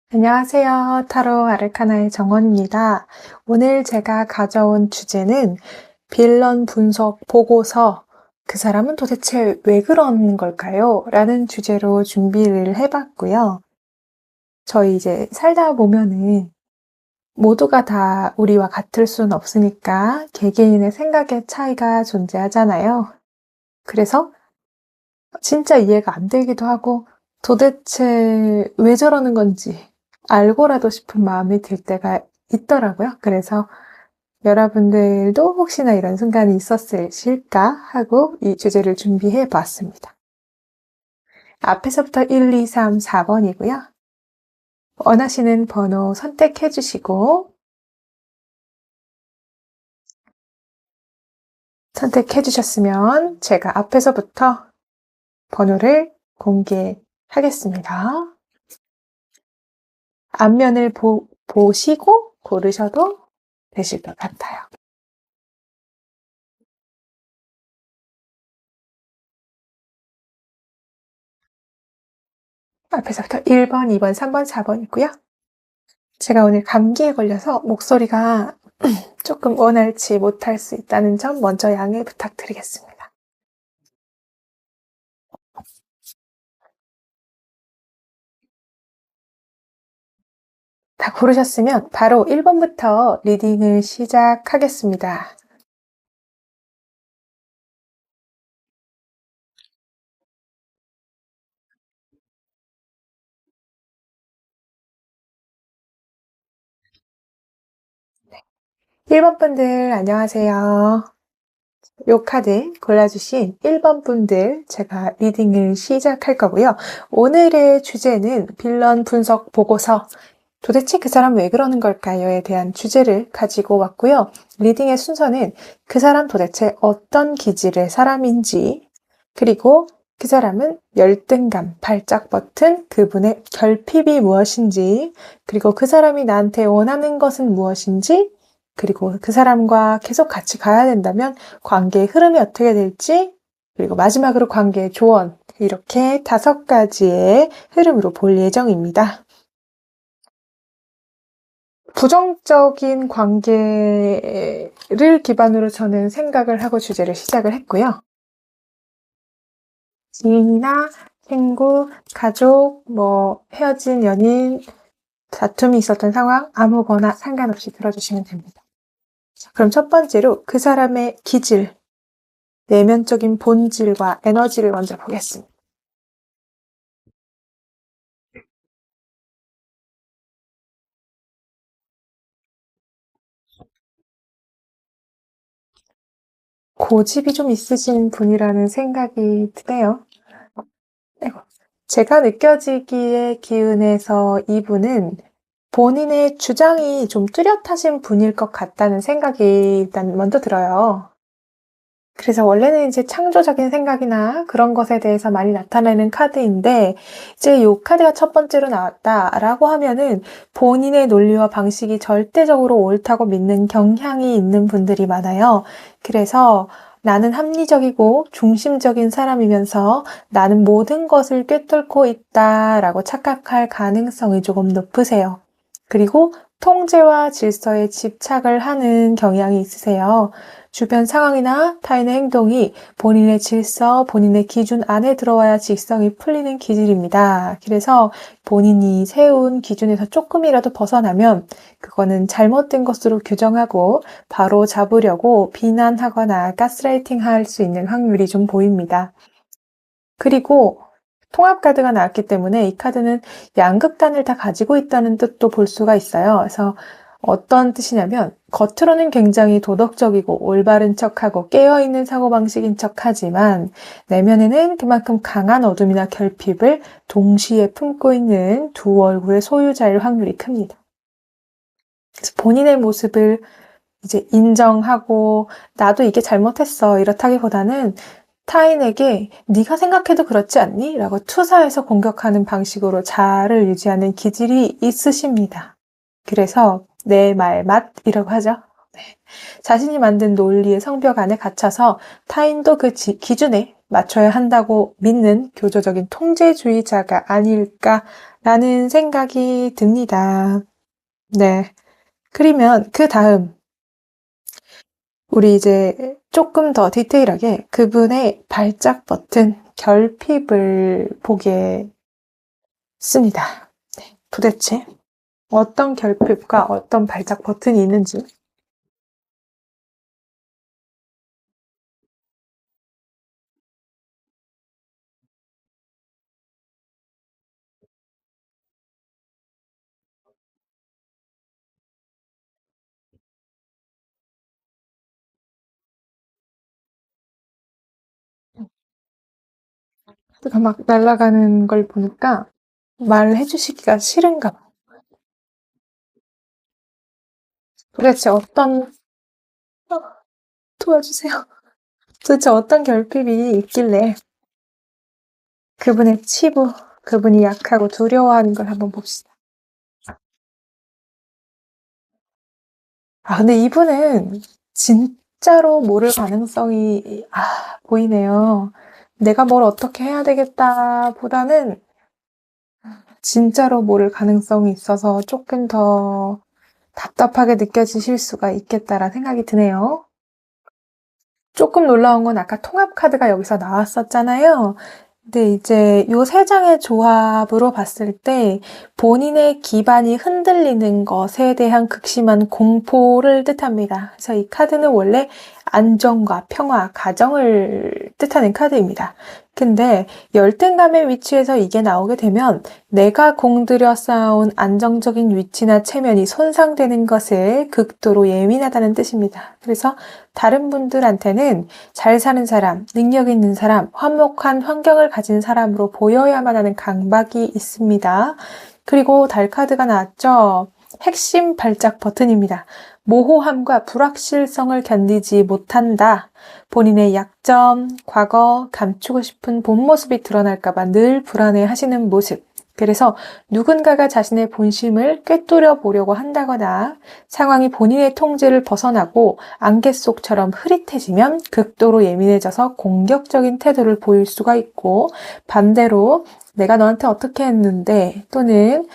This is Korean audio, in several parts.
안녕하세요. 타로 아르카나의 정원입니다. 오늘 제가 가져온 주제는 빌런 분석 보고서, 그 사람은 도대체 왜 그러는 걸까요? 라는 주제로 준비를 해봤고요. 저희 이제 살다 보면은 모두가 다 우리와 같을 수는 없으니까 개개인의 생각의 차이가 존재하잖아요. 그래서 진짜 이해가 안 되기도 하고 도대체 왜 저러는 건지 알고라도 싶은 마음이 들 때가 있더라고요. 그래서 여러분들도 혹시나 이런 순간이 있었을까 하고 이 주제를 준비해 봤습니다. 앞에서부터 1, 2, 3, 4번이고요. 원하시는 번호 선택해 주시고 선택해 주셨으면 제가 앞에서부터 번호를 공개하겠습니다. 앞면을 보시고 고르셔도 되실 것 같아요. 앞에서부터 1번, 2번, 3번, 4번이고요. 제가 오늘 감기에 걸려서 목소리가 조금 원활치 못할 수 있다는 점 먼저 양해 부탁드리겠습니다. 다 고르셨으면 바로 1번부터 리딩을 시작하겠습니다. 네. 1번 분들 안녕하세요. 요 카드 골라주신 1번 분들 제가 리딩을 시작할 거고요. 오늘의 주제는 빌런 분석 보고서, 도대체 그 사람 왜 그러는 걸까요?에 대한 주제를 가지고 왔고요. 리딩의 순서는 그 사람 도대체 어떤 기질의 사람인지, 그리고 그 사람은 열등감, 발작 버튼, 그분의 결핍이 무엇인지, 그리고 그 사람이 나한테 원하는 것은 무엇인지, 그리고 그 사람과 계속 같이 가야 된다면 관계의 흐름이 어떻게 될지, 그리고 마지막으로 관계의 조언, 이렇게 5가지의 흐름으로 볼 예정입니다. 부정적인 관계를 기반으로 저는 생각을 하고 주제를 시작을 했고요. 지인이나 친구, 가족, 헤어진 연인, 다툼이 있었던 상황, 아무거나 상관없이 들어주시면 됩니다. 자, 그럼 첫 번째로 그 사람의 기질, 내면적인 본질과 에너지를 먼저 보겠습니다. 고집이 좀 있으신 분이라는 생각이 드네요. 제가 느껴지기에 기운에서 이분은 본인의 주장이 좀 뚜렷하신 분일 것 같다는 생각이 일단 먼저 들어요. 그래서 원래는 이제 창조적인 생각이나 그런 것에 대해서 많이 나타내는 카드인데, 이제 이 카드가 첫 번째로 나왔다라고 하면은 본인의 논리와 방식이 절대적으로 옳다고 믿는 경향이 있는 분들이 많아요. 그래서 나는 합리적이고 중심적인 사람이면서 나는 모든 것을 꿰뚫고 있다라고 착각할 가능성이 조금 높으세요. 그리고 통제와 질서에 집착을 하는 경향이 있으세요. 주변 상황이나 타인의 행동이 본인의 질서, 본인의 기준 안에 들어와야 직성이 풀리는 기질입니다. 그래서 본인이 세운 기준에서 조금이라도 벗어나면 그거는 잘못된 것으로 규정하고 바로 잡으려고 비난하거나 가스라이팅 할 수 있는 확률이 좀 보입니다. 그리고 통합 카드가 나왔기 때문에 이 카드는 양극단을 다 가지고 있다는 뜻도 볼 수가 있어요. 그래서 어떤 뜻이냐면 겉으로는 굉장히 도덕적이고 올바른 척하고 깨어있는 사고방식인 척하지만 내면에는 그만큼 강한 어둠이나 결핍을 동시에 품고 있는 두 얼굴의 소유자일 확률이 큽니다. 그래서 본인의 모습을 이제 인정하고 나도 이게 잘못했어 이렇다기보다는 타인에게 네가 생각해도 그렇지 않니? 라고 투사해서 공격하는 방식으로 자아를 유지하는 기질이 있으십니다. 그래서 내 말 맛이라고 하죠. 네. 자신이 만든 논리의 성벽 안에 갇혀서 타인도 그 기준에 맞춰야 한다고 믿는 교조적인 통제주의자가 아닐까라는 라는 생각이 듭니다. 네. 그러면 그 다음, 우리 이제 조금 더 디테일하게 그분의 발작 버튼 결핍을 보겠습니다. 네. 도대체 어떤 결핍과 어떤 발작 버튼이 있는지. 그가 막 날아가는 걸 보니까 말을 해주시기가 싫은가 봐. 도대체 도와주세요. 도대체 어떤 결핍이 있길래 그분의 치부, 그분이 약하고 두려워하는 걸 한번 봅시다. 근데 이분은 진짜로 모를 가능성이, 보이네요. 내가 뭘 어떻게 해야 되겠다 보다는 진짜로 모를 가능성이 있어서 조금 더 답답하게 느껴지실 수가 있겠다라는 생각이 드네요. 조금 놀라운 건 아까 통합카드가 여기서 나왔었잖아요. 근데 이제 요 세 장의 조합으로 봤을 때 본인의 기반이 흔들리는 것에 대한 극심한 공포를 뜻합니다. 그래서 이 카드는 원래 안정과 평화, 가정을 뜻하는 카드입니다. 근데 열등감의 위치에서 이게 나오게 되면 내가 공들여 쌓아온 안정적인 위치나 체면이 손상되는 것에 극도로 예민하다는 뜻입니다. 그래서 다른 분들한테는 잘 사는 사람, 능력 있는 사람, 화목한 환경을 가진 사람으로 보여야만 하는 강박이 있습니다. 그리고 달 카드가 나왔죠. 핵심 발작 버튼입니다. 모호함과 불확실성을 견디지 못한다. 본인의 약점, 과거, 감추고 싶은 본 모습이 드러날까봐 늘 불안해 하시는 모습. 그래서 누군가가 자신의 본심을 꿰뚫어 보려고 한다거나 상황이 본인의 통제를 벗어나고 안개 속처럼 흐릿해지면 극도로 예민해져서 공격적인 태도를 보일 수가 있고, 반대로 내가 너한테 어떻게 했는데 또는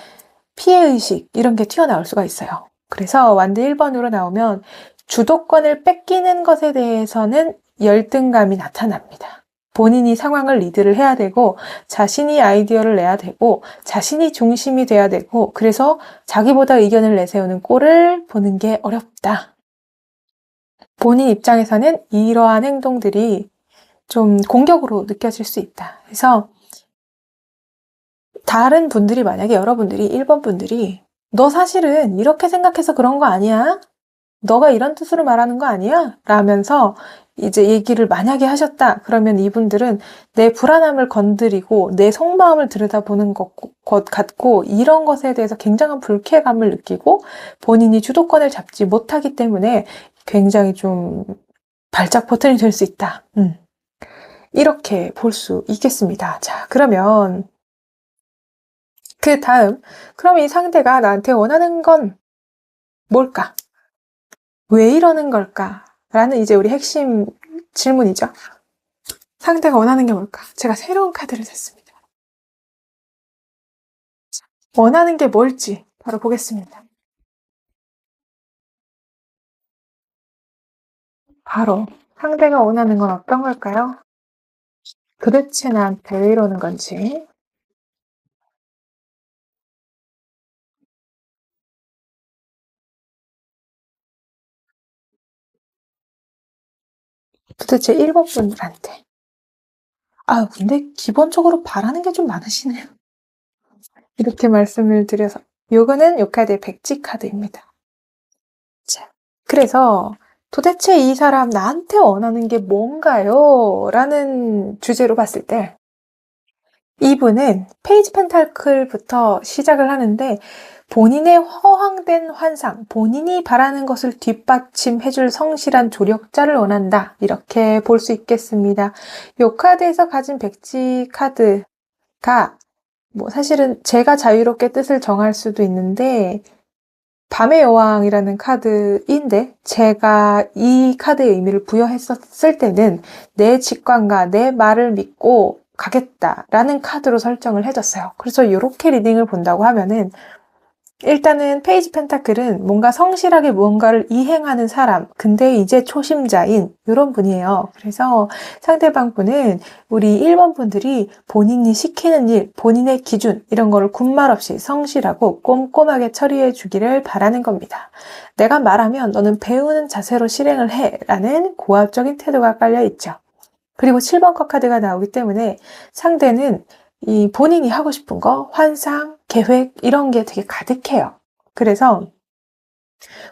피해의식 이런 게 튀어나올 수가 있어요. 그래서 완드 1번으로 나오면 주도권을 뺏기는 것에 대해서는 열등감이 나타납니다. 본인이 상황을 리드를 해야 되고 자신이 아이디어를 내야 되고 자신이 중심이 돼야 되고 그래서 자기보다 의견을 내세우는 꼴을 보는 게 어렵다. 본인 입장에서는 이러한 행동들이 좀 공격으로 느껴질 수 있다. 그래서 다른 분들이 만약에 여러분들이 1번 분들이 너 사실은 이렇게 생각해서 그런 거 아니야? 너가 이런 뜻으로 말하는 거 아니야? 라면서 이제 얘기를 만약에 하셨다. 그러면 이분들은 내 불안함을 건드리고 내 속마음을 들여다보는 것 같고 이런 것에 대해서 굉장한 불쾌감을 느끼고 본인이 주도권을 잡지 못하기 때문에 굉장히 좀 발작 버튼이 될 수 있다. 이렇게 볼 수 있겠습니다. 자, 그러면 그 다음, 그럼 이 상대가 나한테 원하는 건 뭘까? 왜 이러는 걸까? 라는 이제 우리 핵심 질문이죠. 상대가 원하는 게 뭘까? 제가 새로운 카드를 샀습니다. 원하는 게 뭘지 바로 보겠습니다. 바로 상대가 원하는 건 어떤 걸까요? 도대체 나한테 왜 이러는 건지. 도대체 1번 분들한테. 근데 기본적으로 바라는 게 좀 많으시네요. 이렇게 말씀을 드려서. 요거는 요 카드의 백지 카드입니다. 자, 그래서 도대체 이 사람 나한테 원하는 게 뭔가요? 라는 주제로 봤을 때 이분은 페이지 펜타클부터 시작을 하는데 본인의 허황된 환상, 본인이 바라는 것을 뒷받침해줄 성실한 조력자를 원한다. 이렇게 볼 수 있겠습니다. 이 카드에서 가진 백지 카드가 사실은 제가 자유롭게 뜻을 정할 수도 있는데 밤의 여왕이라는 카드인데 제가 이 카드의 의미를 부여했었을 때는 내 직관과 내 말을 믿고 가겠다라는 카드로 설정을 해줬어요. 그래서 이렇게 리딩을 본다고 하면은 일단은 페이지 펜타클은 뭔가 성실하게 무언가를 이행하는 사람, 근데 이제 초심자인 이런 분이에요. 그래서 상대방 분은 우리 1번 분들이 본인이 시키는 일, 본인의 기준 이런 거를 군말 없이 성실하고 꼼꼼하게 처리해 주기를 바라는 겁니다. 내가 말하면 너는 배우는 자세로 실행을 해 라는 고압적인 태도가 깔려 있죠. 그리고 7번 컷 카드가 나오기 때문에 상대는 이 본인이 하고 싶은 거, 환상, 계획 이런 게 되게 가득해요. 그래서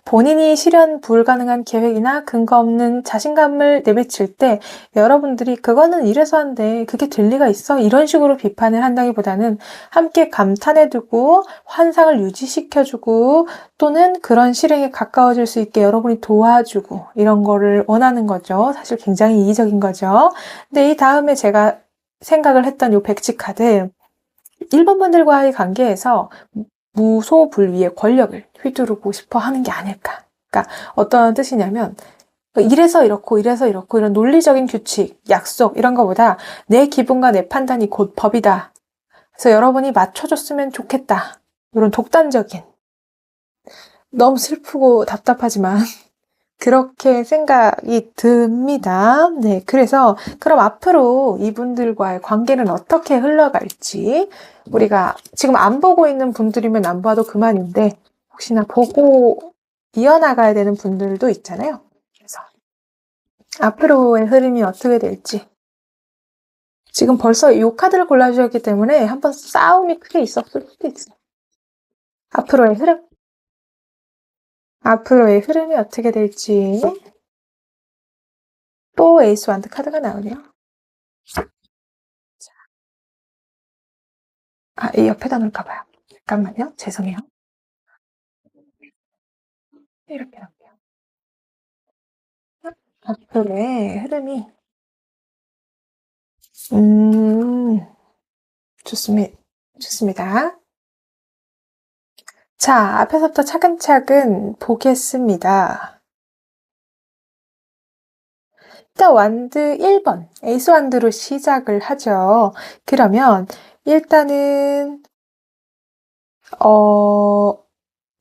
본인이 실현 불가능한 계획이나 근거 없는 자신감을 내비칠 때 여러분들이 그거는 이래서 한데 그게 될 리가 있어? 이런 식으로 비판을 한다기보다는 함께 감탄해두고 환상을 유지시켜주고 또는 그런 실행에 가까워질 수 있게 여러분이 도와주고 이런 거를 원하는 거죠. 사실 굉장히 이의적인 거죠. 근데 이 다음에 제가 생각을 했던 요 백지 카드 1번 분들과의 관계에서 무소불위의 권력을 휘두르고 싶어 하는 게 아닐까. 그러니까 어떤 뜻이냐면 이래서 이렇고 이래서 이렇고 이런 논리적인 규칙, 약속 이런 거보다 내 기분과 내 판단이 곧 법이다. 그래서 여러분이 맞춰줬으면 좋겠다. 이런 독단적인 너무 슬프고 답답하지만 그렇게 생각이 듭니다. 네, 그래서 그럼 앞으로 이분들과의 관계는 어떻게 흘러갈지 우리가 지금 안 보고 있는 분들이면 안 봐도 그만인데 혹시나 보고 이어나가야 되는 분들도 있잖아요. 그래서 앞으로의 흐름이 어떻게 될지 지금 벌써 이 카드를 골라주셨기 때문에 한번 싸움이 크게 있었을 수도 있어요. 앞으로의 흐름이 어떻게 될지 또 에이스 완드 카드가 나오네요. 이 옆에다 놓을까봐요. 잠깐만요. 죄송해요. 이렇게 할게요. 앞으로의 흐름이 좋습니다. 자, 앞에서부터 차근차근 보겠습니다. 일단 완드 1번, 에이스 완드로 시작을 하죠. 그러면 일단은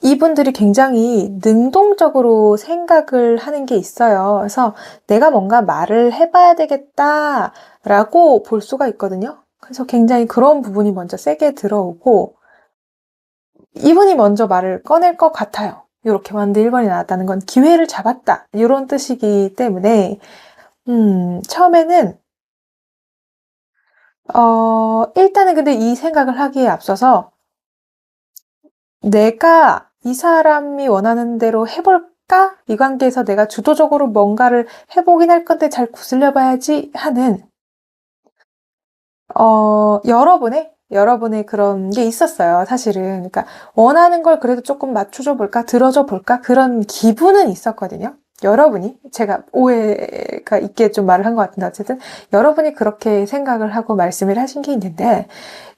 이분들이 굉장히 능동적으로 생각을 하는 게 있어요. 그래서 내가 뭔가 말을 해봐야 되겠다라고 볼 수가 있거든요. 그래서 굉장히 그런 부분이 먼저 세게 들어오고 이분이 먼저 말을 꺼낼 것 같아요. 이렇게 완드 1번이 나왔다는 건 기회를 잡았다 이런 뜻이기 때문에 처음에는 일단은 근데 이 생각을 하기에 앞서서 내가 이 사람이 원하는 대로 해볼까? 이 관계에서 내가 주도적으로 뭔가를 해보긴 할 건데 잘 구슬려 봐야지 하는 여러분의 그런 게 있었어요, 사실은. 그러니까 원하는 걸 그래도 조금 맞춰줘 볼까? 들어줘 볼까? 그런 기분은 있었거든요. 여러분이 제가 오해가 있게 좀 말을 한 것 같은데 어쨌든 여러분이 그렇게 생각을 하고 말씀을 하신 게 있는데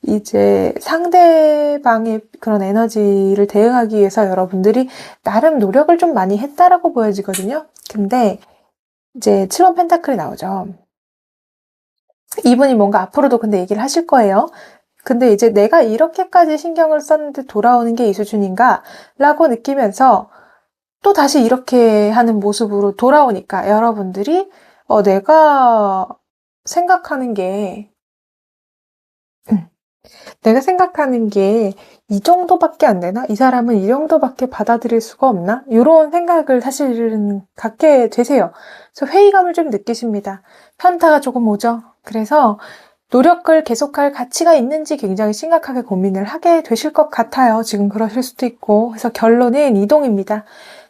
이제 상대방의 그런 에너지를 대응하기 위해서 여러분들이 나름 노력을 좀 많이 했다라고 보여지거든요. 근데 이제 7번 펜타클이 나오죠. 이분이 뭔가 앞으로도 근데 얘기를 하실 거예요. 근데 이제 내가 이렇게까지 신경을 썼는데 돌아오는 게 이 수준인가? 라고 느끼면서 또 다시 이렇게 하는 모습으로 돌아오니까 여러분들이 내가 생각하는 게 이 정도밖에 안 되나? 이 사람은 이 정도밖에 받아들일 수가 없나? 이런 생각을 사실은 갖게 되세요. 그래서 회의감을 좀 느끼십니다. 현타가 조금 오죠. 그래서 노력을 계속할 가치가 있는지 굉장히 심각하게 고민을 하게 되실 것 같아요. 지금 그러실 수도 있고. 그래서 결론은 이동입니다.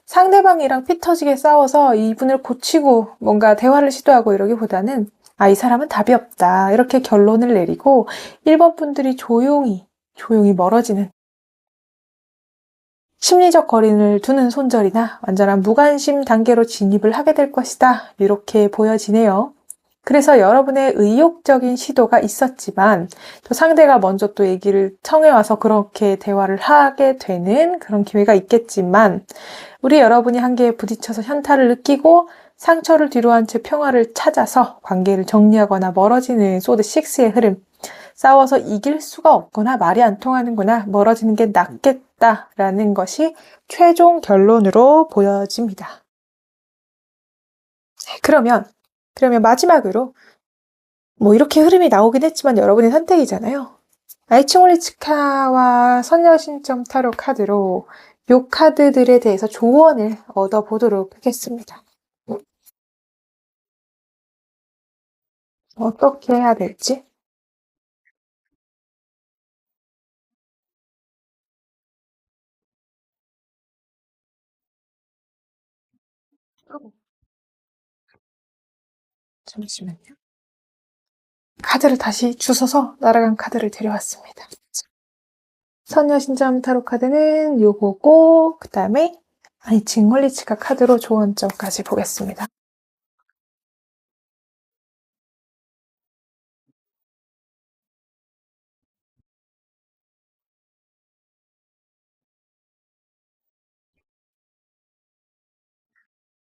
상대방이랑 피 터지게 싸워서 이분을 고치고 뭔가 대화를 시도하고 이러기보다는 이 사람은 답이 없다. 이렇게 결론을 내리고 1번 분들이 조용히 멀어지는 심리적 거리를 두는 손절이나 완전한 무관심 단계로 진입을 하게 될 것이다. 이렇게 보여지네요. 그래서 여러분의 의욕적인 시도가 있었지만 또 상대가 먼저 또 얘기를 청해와서 그렇게 대화를 하게 되는 그런 기회가 있겠지만 우리 여러분이 한계에 부딪혀서 현타를 느끼고 상처를 뒤로한 채 평화를 찾아서 관계를 정리하거나 멀어지는 소드 6의 흐름. 싸워서 이길 수가 없거나 말이 안 통하는구나, 멀어지는 게 낫겠다라는 것이 최종 결론으로 보여집니다. 그러면 마지막으로 뭐 이렇게 흐름이 나오긴 했지만 여러분의 선택이잖아요. 아이칭홀리츠카와 선녀신점 타로 카드로 요 카드들에 대해서 조언을 얻어보도록 하겠습니다. 어떻게 해야 될지. 잠시만요. 카드를 다시 주워서 날아간 카드를 데려왔습니다. 선녀신점 타로 카드는 요거고, 그 다음에 아이칭홀리츠카 카드로 조언점까지 보겠습니다.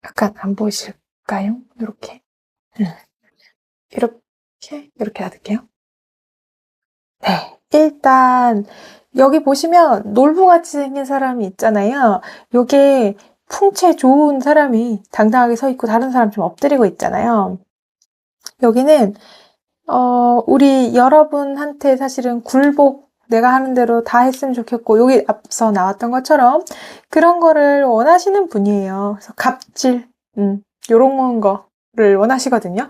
약간 안 보이실까요? 이렇게. 이렇게 놔둘게요. 네. 일단, 여기 보시면 놀부같이 생긴 사람이 있잖아요. 요게 풍채 좋은 사람이 당당하게 서 있고 다른 사람 좀 엎드리고 있잖아요. 여기는, 우리 여러분한테 사실은 굴복 내가 하는 대로 다 했으면 좋겠고, 여기 앞서 나왔던 것처럼 그런 거를 원하시는 분이에요. 그래서 갑질, 요런 거를 원하시거든요.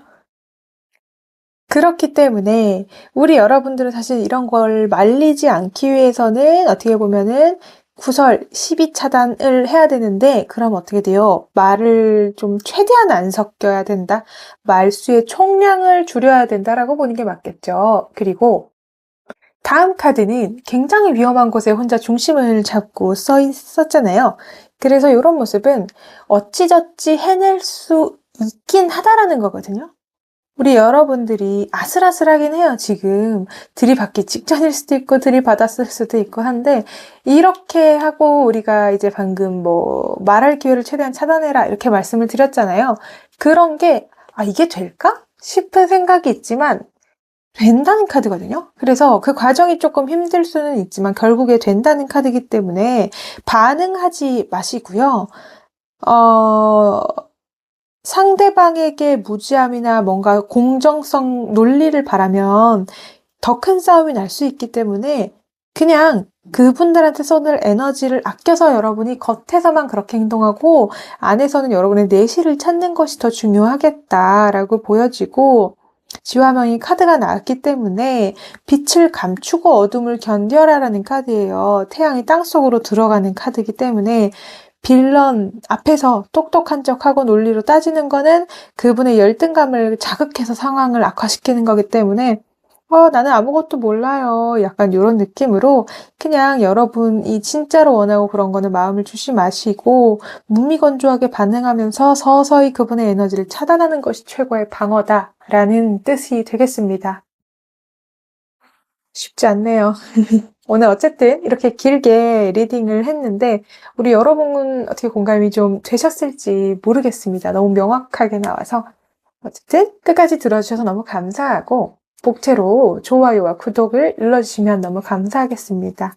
그렇기 때문에 우리 여러분들은 사실 이런 걸 말리지 않기 위해서는 어떻게 보면은 구설, 시비 차단을 해야 되는데, 그럼 어떻게 돼요? 말을 좀 최대한 안 섞여야 된다. 말수의 총량을 줄여야 된다라고 보는 게 맞겠죠. 그리고 다음 카드는 굉장히 위험한 곳에 혼자 중심을 잡고 써 있었잖아요. 그래서 이런 모습은 어찌저찌 해낼 수 있긴 하다라는 거거든요. 우리 여러분들이 아슬아슬하긴 해요. 지금 들이받기 직전일 수도 있고 들이받았을 수도 있고 한데, 이렇게 하고 우리가 이제 방금 뭐 말할 기회를 최대한 차단해라 이렇게 말씀을 드렸잖아요. 그런 게 이게 될까? 싶은 생각이 있지만 된다는 카드거든요. 그래서 그 과정이 조금 힘들 수는 있지만 결국에 된다는 카드이기 때문에 반응하지 마시고요. 상대방에게 무지함이나 뭔가 공정성, 논리를 바라면 더 큰 싸움이 날 수 있기 때문에 그냥 그분들한테 쏟을 에너지를 아껴서 여러분이 겉에서만 그렇게 행동하고 안에서는 여러분의 내실을 찾는 것이 더 중요하겠다라고 보여지고, 지화명이 카드가 나왔기 때문에 빛을 감추고 어둠을 견뎌라라는 카드예요. 태양이 땅속으로 들어가는 카드이기 때문에 빌런 앞에서 똑똑한 척하고 논리로 따지는 거는 그분의 열등감을 자극해서 상황을 악화시키는 거기 때문에 나는 아무것도 몰라요. 약간 이런 느낌으로 그냥 여러분이 진짜로 원하고 그런 거는 마음을 주시 마시고 무미건조하게 반응하면서 서서히 그분의 에너지를 차단하는 것이 최고의 방어다라는 뜻이 되겠습니다. 쉽지 않네요. 오늘 어쨌든 이렇게 길게 리딩을 했는데 우리 여러분은 어떻게 공감이 좀 되셨을지 모르겠습니다. 너무 명확하게 나와서. 어쨌든 끝까지 들어주셔서 너무 감사하고 복채로 좋아요와 구독을 눌러주시면 너무 감사하겠습니다.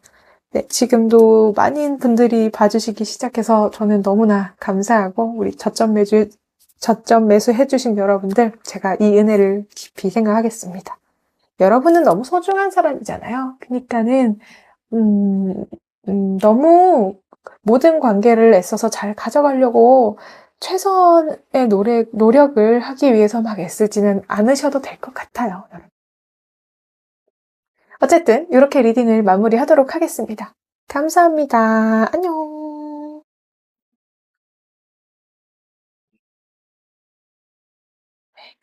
네, 지금도 많은 분들이 봐주시기 시작해서 저는 너무나 감사하고, 우리 저점 매수 해주신 여러분들, 제가 이 은혜를 깊이 생각하겠습니다. 여러분은 너무 소중한 사람이잖아요. 그러니까는 너무 모든 관계를 애써서 잘 가져가려고 최선의 노력을 하기 위해서 막 애쓰지는 않으셔도 될 것 같아요. 어쨌든 이렇게 리딩을 마무리하도록 하겠습니다. 감사합니다. 안녕.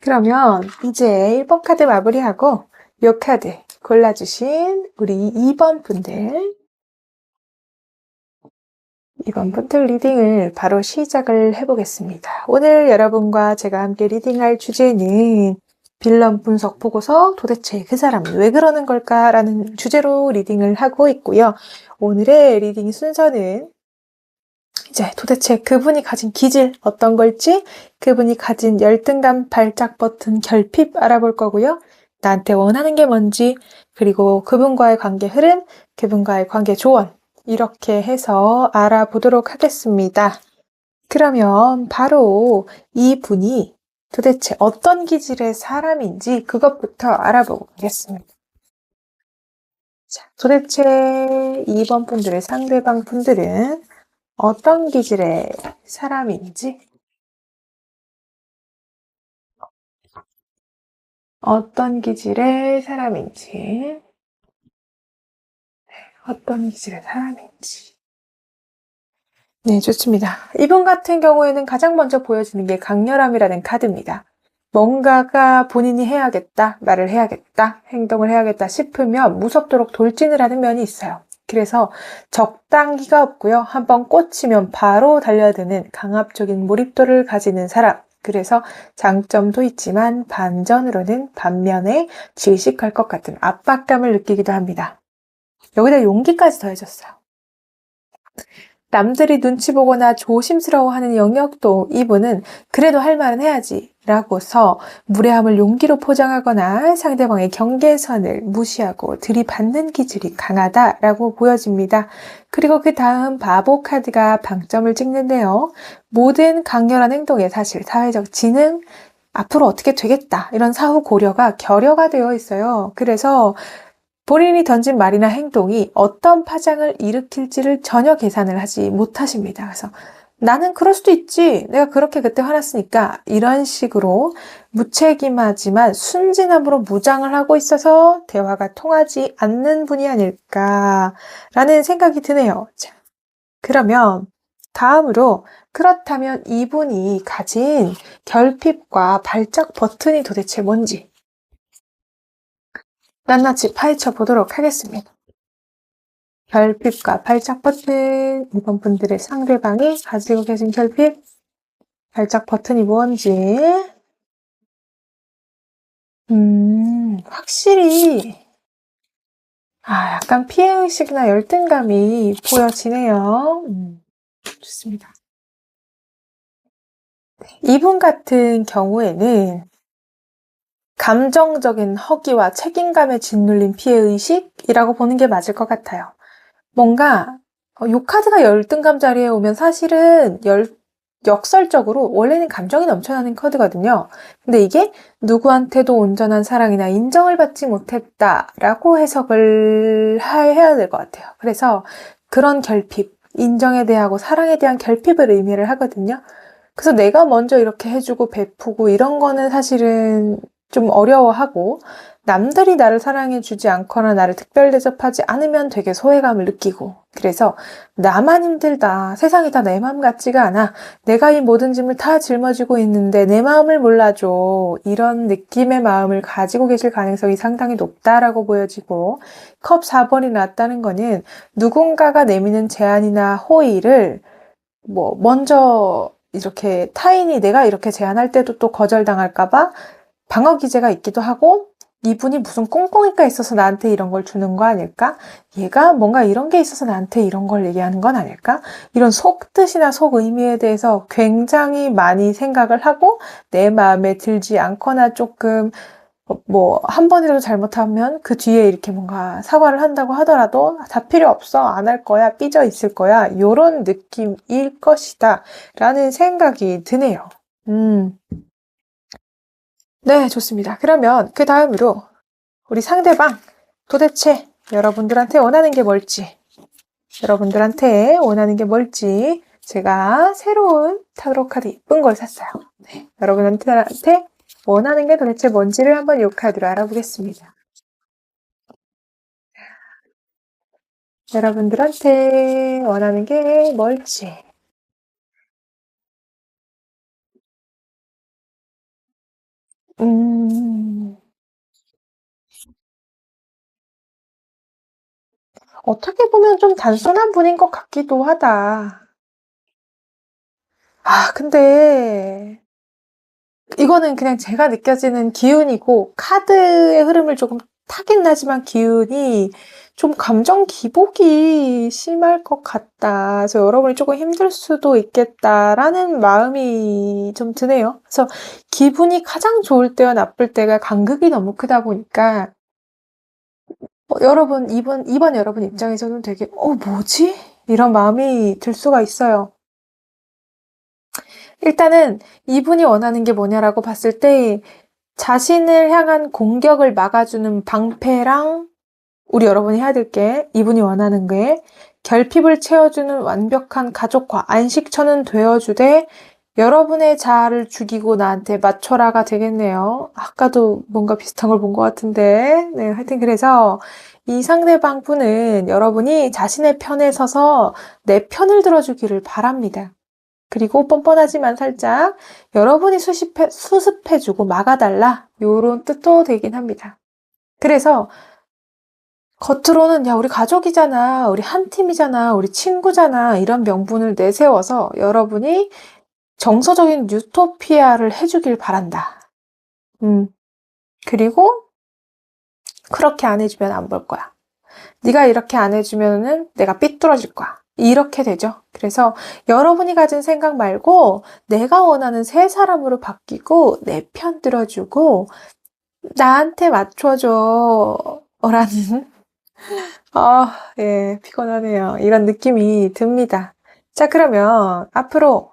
그러면 이제 1번 카드 마무리하고 이 카드 골라주신 우리 2번 분들 리딩을 바로 시작을 해보겠습니다. 오늘 여러분과 제가 함께 리딩할 주제는 빌런 분석 보고서 도대체 그 사람은 왜 그러는 걸까라는 주제로 리딩을 하고 있고요. 오늘의 리딩 순서는 이제 도대체 그분이 가진 기질 어떤 걸지, 그분이 가진 열등감 발작 버튼 결핍 알아볼 거고요. 나한테 원하는 게 뭔지, 그리고 그분과의 관계 흐름, 그분과의 관계 조언, 이렇게 해서 알아보도록 하겠습니다. 그러면 바로 이분이 도대체 어떤 기질의 사람인지 그것부터 알아보고 가겠습니다. 자, 도대체 2번 분들의 상대방 분들은 어떤 기질의 사람인지, 어떤 기질의 사람인지, 어떤 기질의 사람인지. 네, 좋습니다. 이분 같은 경우에는 가장 먼저 보여지는 게 강렬함이라는 카드입니다. 뭔가가 본인이 해야겠다, 말을 해야겠다, 행동을 해야겠다 싶으면 무섭도록 돌진을 하는 면이 있어요. 그래서 적당히가 없고요. 한번 꽂히면 바로 달려드는 강압적인 몰입도를 가지는 사람. 그래서 장점도 있지만 반전으로는 반면에 질식할 것 같은 압박감을 느끼기도 합니다. 여기다 용기까지 더해졌어요. 남들이 눈치 보거나 조심스러워하는 영역도 이분은 그래도 할 말은 해야지 라고서 무례함을 용기로 포장하거나 상대방의 경계선을 무시하고 들이받는 기질이 강하다라고 보여집니다. 그리고 그 다음 바보 카드가 방점을 찍는데요. 모든 강렬한 행동에 사실 사회적 지능, 앞으로 어떻게 되겠다 이런 사후 고려가 결여가 되어 있어요. 그래서 본인이 던진 말이나 행동이 어떤 파장을 일으킬지를 전혀 계산을 하지 못하십니다. 그래서 나는 그럴 수도 있지. 내가 그렇게 그때 화났으니까 이런 식으로 무책임하지만 순진함으로 무장을 하고 있어서 대화가 통하지 않는 분이 아닐까라는 생각이 드네요. 자, 그러면 다음으로 그렇다면 이분이 가진 결핍과 발작 버튼이 도대체 뭔지 낱낱이 파헤쳐 보도록 하겠습니다. 결핍과 발작 버튼, 이번 분들의 상대방이 가지고 계신 결핍, 발작 버튼이 뭔지, 확실히, 약간 피해의식이나 열등감이 보여지네요. 좋습니다. 이분 같은 경우에는 감정적인 허기와 책임감에 짓눌린 피해의식이라고 보는 게 맞을 것 같아요. 뭔가 요 카드가 열등감 자리에 오면 사실은 역설적으로 원래는 감정이 넘쳐나는 카드거든요. 근데 이게 누구한테도 온전한 사랑이나 인정을 받지 못했다라고 해석을 해야 될 것 같아요. 그래서 그런 결핍, 인정에 대하고 사랑에 대한 결핍을 의미를 하거든요. 그래서 내가 먼저 이렇게 해주고 베푸고 이런 거는 사실은 좀 어려워하고 남들이 나를 사랑해주지 않거나 나를 특별 대접하지 않으면 되게 소외감을 느끼고 그래서 나만 힘들다. 세상이 다 내 마음 같지가 않아. 내가 이 모든 짐을 다 짊어지고 있는데 내 마음을 몰라줘. 이런 느낌의 마음을 가지고 계실 가능성이 상당히 높다라고 보여지고 컵 4번이 났다는 거는 누군가가 내미는 제안이나 호의를 먼저 이렇게 타인이 내가 이렇게 제안할 때도 또 거절당할까봐 방어 기제가 있기도 하고 이분이 무슨 꽁꽁이가 있어서 나한테 이런 걸 주는 거 아닐까? 얘가 뭔가 이런 게 있어서 나한테 이런 걸 얘기하는 건 아닐까? 이런 속뜻이나 속의미에 대해서 굉장히 많이 생각을 하고 내 마음에 들지 않거나 조금 한 번이라도 잘못하면 그 뒤에 이렇게 뭔가 사과를 한다고 하더라도 다 필요 없어. 안 할 거야. 삐져 있을 거야. 요런 느낌일 것이다. 라는 생각이 드네요. 네, 좋습니다. 그러면 그 다음으로 우리 상대방 도대체 여러분들한테 원하는 게 뭘지 제가 새로운 타로 카드 이쁜 걸 샀어요. 네, 여러분한테 원하는 게 도대체 뭔지를 한번 이 카드로 알아보겠습니다. 여러분들한테 원하는 게 뭘지. 어떻게 보면 좀 단순한 분인 것 같기도 하다. 근데 이거는 그냥 제가 느껴지는 기운이고 카드의 흐름을 조금 타긴 하지만 기운이 좀 감정 기복이 심할 것 같다. 그래서 여러분이 조금 힘들 수도 있겠다라는 마음이 좀 드네요. 그래서 기분이 가장 좋을 때와 나쁠 때가 간극이 너무 크다 보니까 여러분, 이번 여러분 입장에서는 되게, 뭐지? 이런 마음이 들 수가 있어요. 일단은 이분이 원하는 게 뭐냐라고 봤을 때 자신을 향한 공격을 막아주는 방패랑 우리 여러분이 해야 될 게 이분이 원하는 게 결핍을 채워주는 완벽한 가족과 안식처는 되어주되 여러분의 자아를 죽이고 나한테 맞춰라가 되겠네요. 아까도 뭔가 비슷한 걸 본 것 같은데 네, 하여튼 그래서 이 상대방 분은 여러분이 자신의 편에 서서 내 편을 들어주기를 바랍니다. 그리고 뻔뻔하지만 살짝 여러분이 수습해주고 막아달라 요런 뜻도 되긴 합니다. 그래서 겉으로는 야 우리 가족이잖아, 우리 한 팀이잖아, 우리 친구잖아 이런 명분을 내세워서 여러분이 정서적인 유토피아를 해주길 바란다. 그리고 그렇게 안 해주면 안 볼 거야. 네가 이렇게 안 해주면은 내가 삐뚤어질 거야. 이렇게 되죠. 그래서 여러분이 가진 생각 말고 내가 원하는 새 사람으로 바뀌고 내 편 들어주고 나한테 맞춰줘 라는 예, 피곤하네요. 이런 느낌이 듭니다. 자, 그러면 앞으로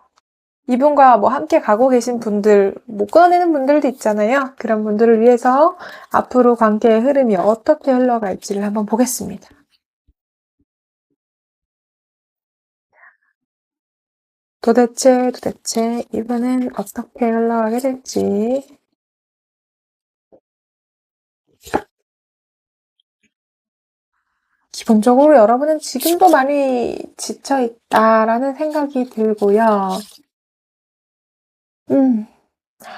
이분과 뭐 함께 가고 계신 분들, 못 끊어내는 분들도 있잖아요. 그런 분들을 위해서 앞으로 관계의 흐름이 어떻게 흘러갈지를 한번 보겠습니다. 도대체 이분은 어떻게 흘러가게 될지. 기본적으로 여러분은 지금도 많이 지쳐있다라는 생각이 들고요.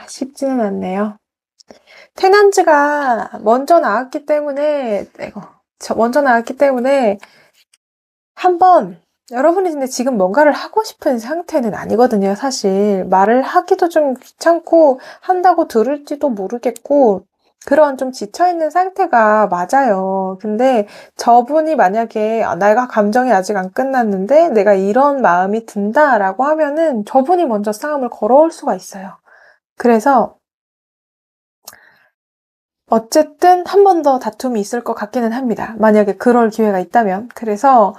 쉽지는 않네요. 테넌즈가 먼저 나왔기 때문에 한번 여러분이 근데 지금 뭔가를 하고 싶은 상태는 아니거든요. 사실 말을 하기도 좀 귀찮고 한다고 들을지도 모르겠고 그런 좀 지쳐있는 상태가 맞아요. 근데 저분이 만약에 내가 감정이 아직 안 끝났는데 내가 이런 마음이 든다라고 하면은 저분이 먼저 싸움을 걸어올 수가 있어요. 그래서 어쨌든 한 번 더 다툼이 있을 것 같기는 합니다. 만약에 그럴 기회가 있다면. 그래서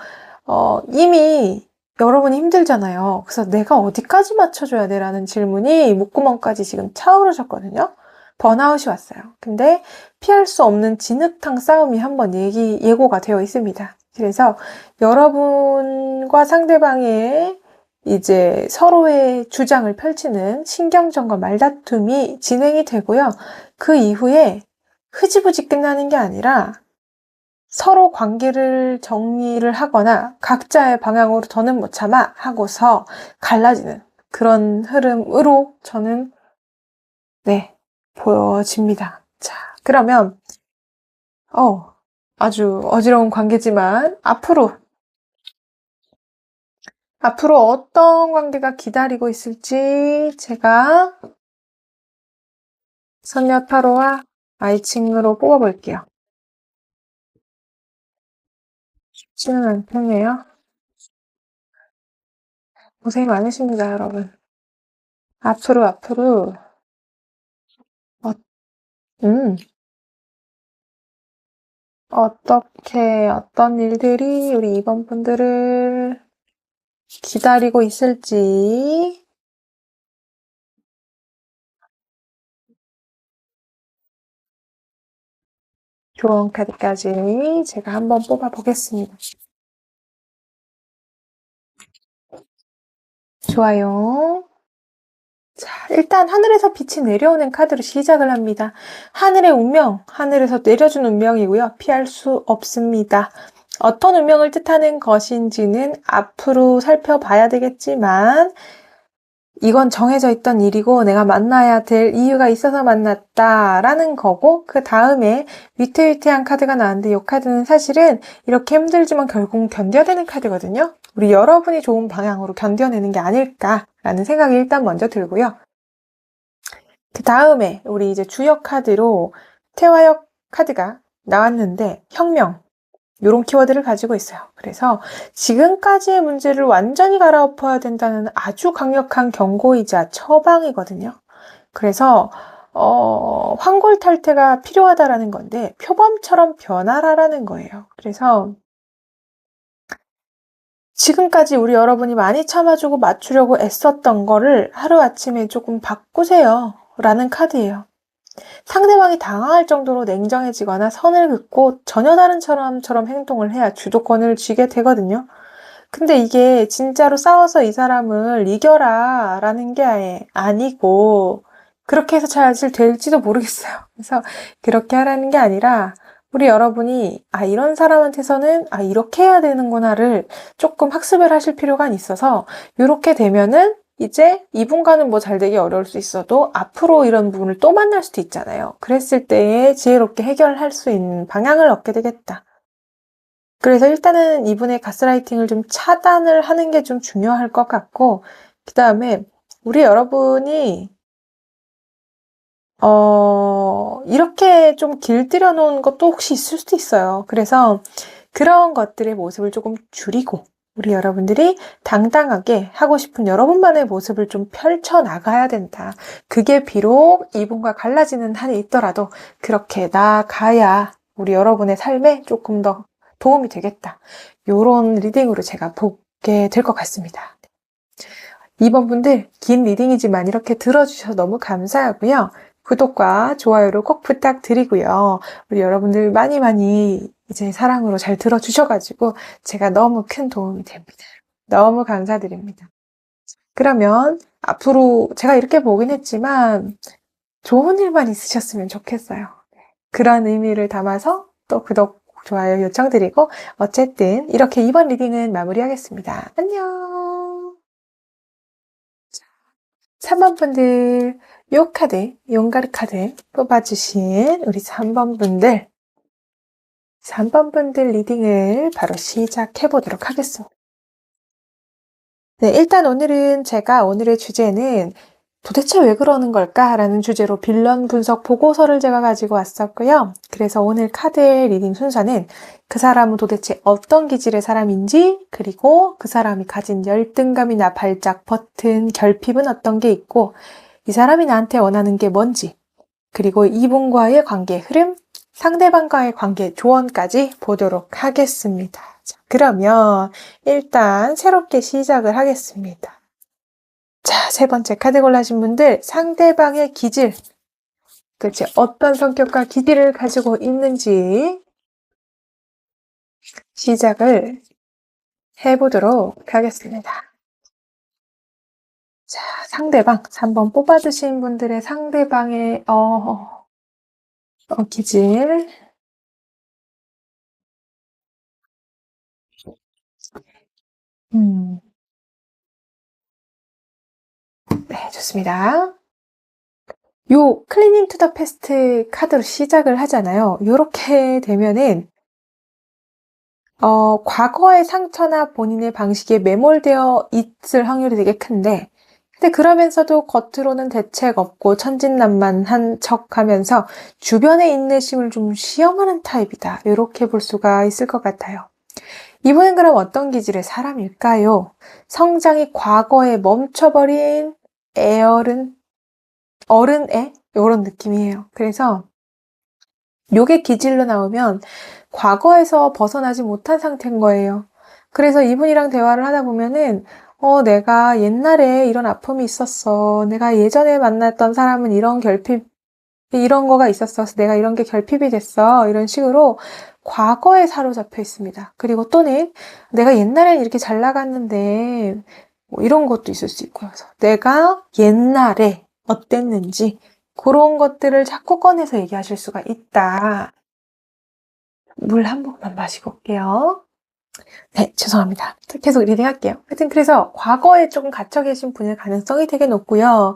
이미 여러분이 힘들잖아요. 그래서 내가 어디까지 맞춰줘야 돼? 라는 질문이 목구멍까지 지금 차오르셨거든요. 번아웃이 왔어요. 근데 피할 수 없는 진흙탕 싸움이 한번 예고가 되어 있습니다. 그래서 여러분과 상대방의 이제 서로의 주장을 펼치는 신경전과 말다툼이 진행이 되고요. 그 이후에 흐지부지 끝나는 게 아니라 서로 관계를 정리를 하거나 각자의 방향으로 더는 못 참아 하고서 갈라지는 그런 흐름으로 저는 보여집니다. 자, 그러면 아주 어지러운 관계지만 앞으로 어떤 관계가 기다리고 있을지 제가 선녀 타로와 아이칭으로 뽑아볼게요. 쉽지는 않겠네요. 고생 많으십니다, 여러분. 앞으로 어떤 일들이 우리 이번 분들을 기다리고 있을지 좋은 카드까지 제가 한번 뽑아보겠습니다. 좋아요. 자, 일단 하늘에서 빛이 내려오는 카드로 시작을 합니다. 하늘의 운명, 하늘에서 내려준 운명이고요. 피할 수 없습니다. 어떤 운명을 뜻하는 것인지는 앞으로 살펴봐야 되겠지만 이건 정해져 있던 일이고 내가 만나야 될 이유가 있어서 만났다라는 거고 그 다음에 위태위태한 카드가 나왔는데 이 카드는 사실은 이렇게 힘들지만 결국 견뎌내는 카드거든요. 우리 여러분이 좋은 방향으로 견뎌내는 게 아닐까라는 생각이 일단 먼저 들고요. 그 다음에 우리 이제 주역 카드로 태화역 카드가 나왔는데 혁명. 이런 키워드를 가지고 있어요. 그래서 지금까지의 문제를 완전히 갈아엎어야 된다는 아주 강력한 경고이자 처방이거든요. 그래서 환골탈태가 필요하다라는 건데 표범처럼 변하라라는 거예요. 그래서 지금까지 우리 여러분이 많이 참아주고 맞추려고 애썼던 거를 하루아침에 조금 바꾸세요 라는 카드예요. 상대방이 당황할 정도로 냉정해지거나 선을 긋고 전혀 다른 사람처럼 행동을 해야 주도권을 쥐게 되거든요. 근데 이게 진짜로 싸워서 이 사람을 이겨라 라는 게 아니고 그렇게 해서 잘 될지도 모르겠어요. 그래서 그렇게 하라는 게 아니라 우리 여러분이 이런 사람한테서는 이렇게 해야 되는구나를 조금 학습을 하실 필요가 있어서 이렇게 되면은 이제 이분과는 뭐 잘 되기 어려울 수 있어도 앞으로 이런 부분을 또 만날 수도 있잖아요. 그랬을 때에 지혜롭게 해결할 수 있는 방향을 얻게 되겠다. 그래서 일단은 이분의 가스라이팅을 좀 차단을 하는 게 좀 중요할 것 같고, 그 다음에 우리 여러분이 이렇게 좀 길들여 놓은 것도 혹시 있을 수도 있어요. 그래서 그런 것들의 모습을 조금 줄이고 우리 여러분들이 당당하게 하고 싶은 여러분만의 모습을 좀 펼쳐 나가야 된다. 그게 비록 이분과 갈라지는 한이 있더라도 그렇게 나아가야 우리 여러분의 삶에 조금 더 도움이 되겠다. 요런 리딩으로 제가 보게 될 것 같습니다. 2번 분들 긴 리딩이지만 이렇게 들어주셔서 너무 감사하고요. 구독과 좋아요를 꼭 부탁드리고요. 우리 여러분들 많이 이제 사랑으로 잘 들어주셔가지고 제가 너무 큰 도움이 됩니다. 너무 감사드립니다. 그러면 앞으로 제가 이렇게 보긴 했지만 좋은 일만 있으셨으면 좋겠어요. 그런 의미를 담아서 또 구독, 좋아요 요청드리고 어쨌든 이렇게 이번 리딩은 마무리하겠습니다. 안녕. 3번 분들 요 카드, 용가르 카드 뽑아주신 우리 3번 분들 3번 분들 리딩을 바로 시작해 보도록 하겠습니다. 네, 일단 오늘의 주제는 도대체 왜 그러는 걸까? 라는 주제로 빌런 분석 보고서를 제가 가지고 왔었고요. 그래서 오늘 카드의 리딩 순서는 그 사람은 도대체 어떤 기질의 사람인지, 그리고 그 사람이 가진 열등감이나 발작, 버튼, 결핍은 어떤 게 있고, 이 사람이 나한테 원하는 게 뭔지, 그리고 이분과의 관계 흐름, 상대방과의 관계 조언까지 보도록 하겠습니다. 자, 그러면 일단 새롭게 시작을 하겠습니다. 자, 세 번째 카드 골라신 분들, 상대방의 기질, 도대체 어떤 성격과 기질을 가지고 있는지 시작을 해보도록 하겠습니다. 자, 상대방, 3번 뽑아주신 분들의 상대방의 기질. 네, 좋습니다. 요 클리닝 투 더 패스트 카드로 시작을 하잖아요. 요렇게 되면은 과거의 상처나 본인의 방식에 매몰되어 있을 확률이 되게 큰데, 근데 그러면서도 겉으로는 대책 없고 천진난만한 척 하면서 주변의 인내심을 좀 시험하는 타입이다. 이렇게 볼 수가 있을 것 같아요. 이분은 그럼 어떤 기질의 사람일까요? 성장이 과거에 멈춰버린 어른애? 이런 느낌이에요. 그래서 요게 기질로 나오면 과거에서 벗어나지 못한 상태인 거예요. 그래서 이분이랑 대화를 하다 보면은 내가 옛날에 이런 아픔이 있었어. 내가 예전에 만났던 사람은 이런 거가 있었어. 내가 이런 게 결핍이 됐어. 이런 식으로 과거에 사로잡혀 있습니다. 그리고 또는 내가 옛날엔 이렇게 잘 나갔는데 뭐 이런 것도 있을 수 있고요. 내가 옛날에 어땠는지 그런 것들을 자꾸 꺼내서 얘기하실 수가 있다. 물 한 모금만 마시고 올게요. 네, 죄송합니다. 계속 리딩 할게요. 하여튼 그래서 과거에 조금 갇혀 계신 분일 가능성이 되게 높고요.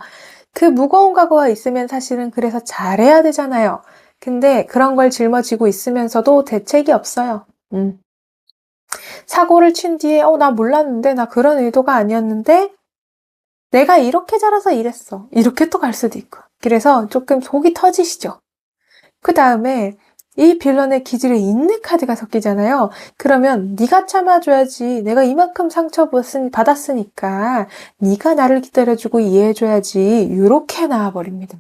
그 무거운 과거가 있으면 사실은 그래서 잘해야 되잖아요. 근데 그런 걸 짊어지고 있으면서도 대책이 없어요. 사고를 친 뒤에 나 몰랐는데 나 그런 의도가 아니었는데 내가 이렇게 자라서 이랬어. 이렇게 또 갈 수도 있고. 그래서 조금 속이 터지시죠. 그 다음에 이 빌런의 기질에 있는 카드가 섞이잖아요. 그러면 네가 참아줘야지. 내가 이만큼 상처 받았으니까 네가 나를 기다려주고 이해해줘야지. 이렇게 나와버립니다.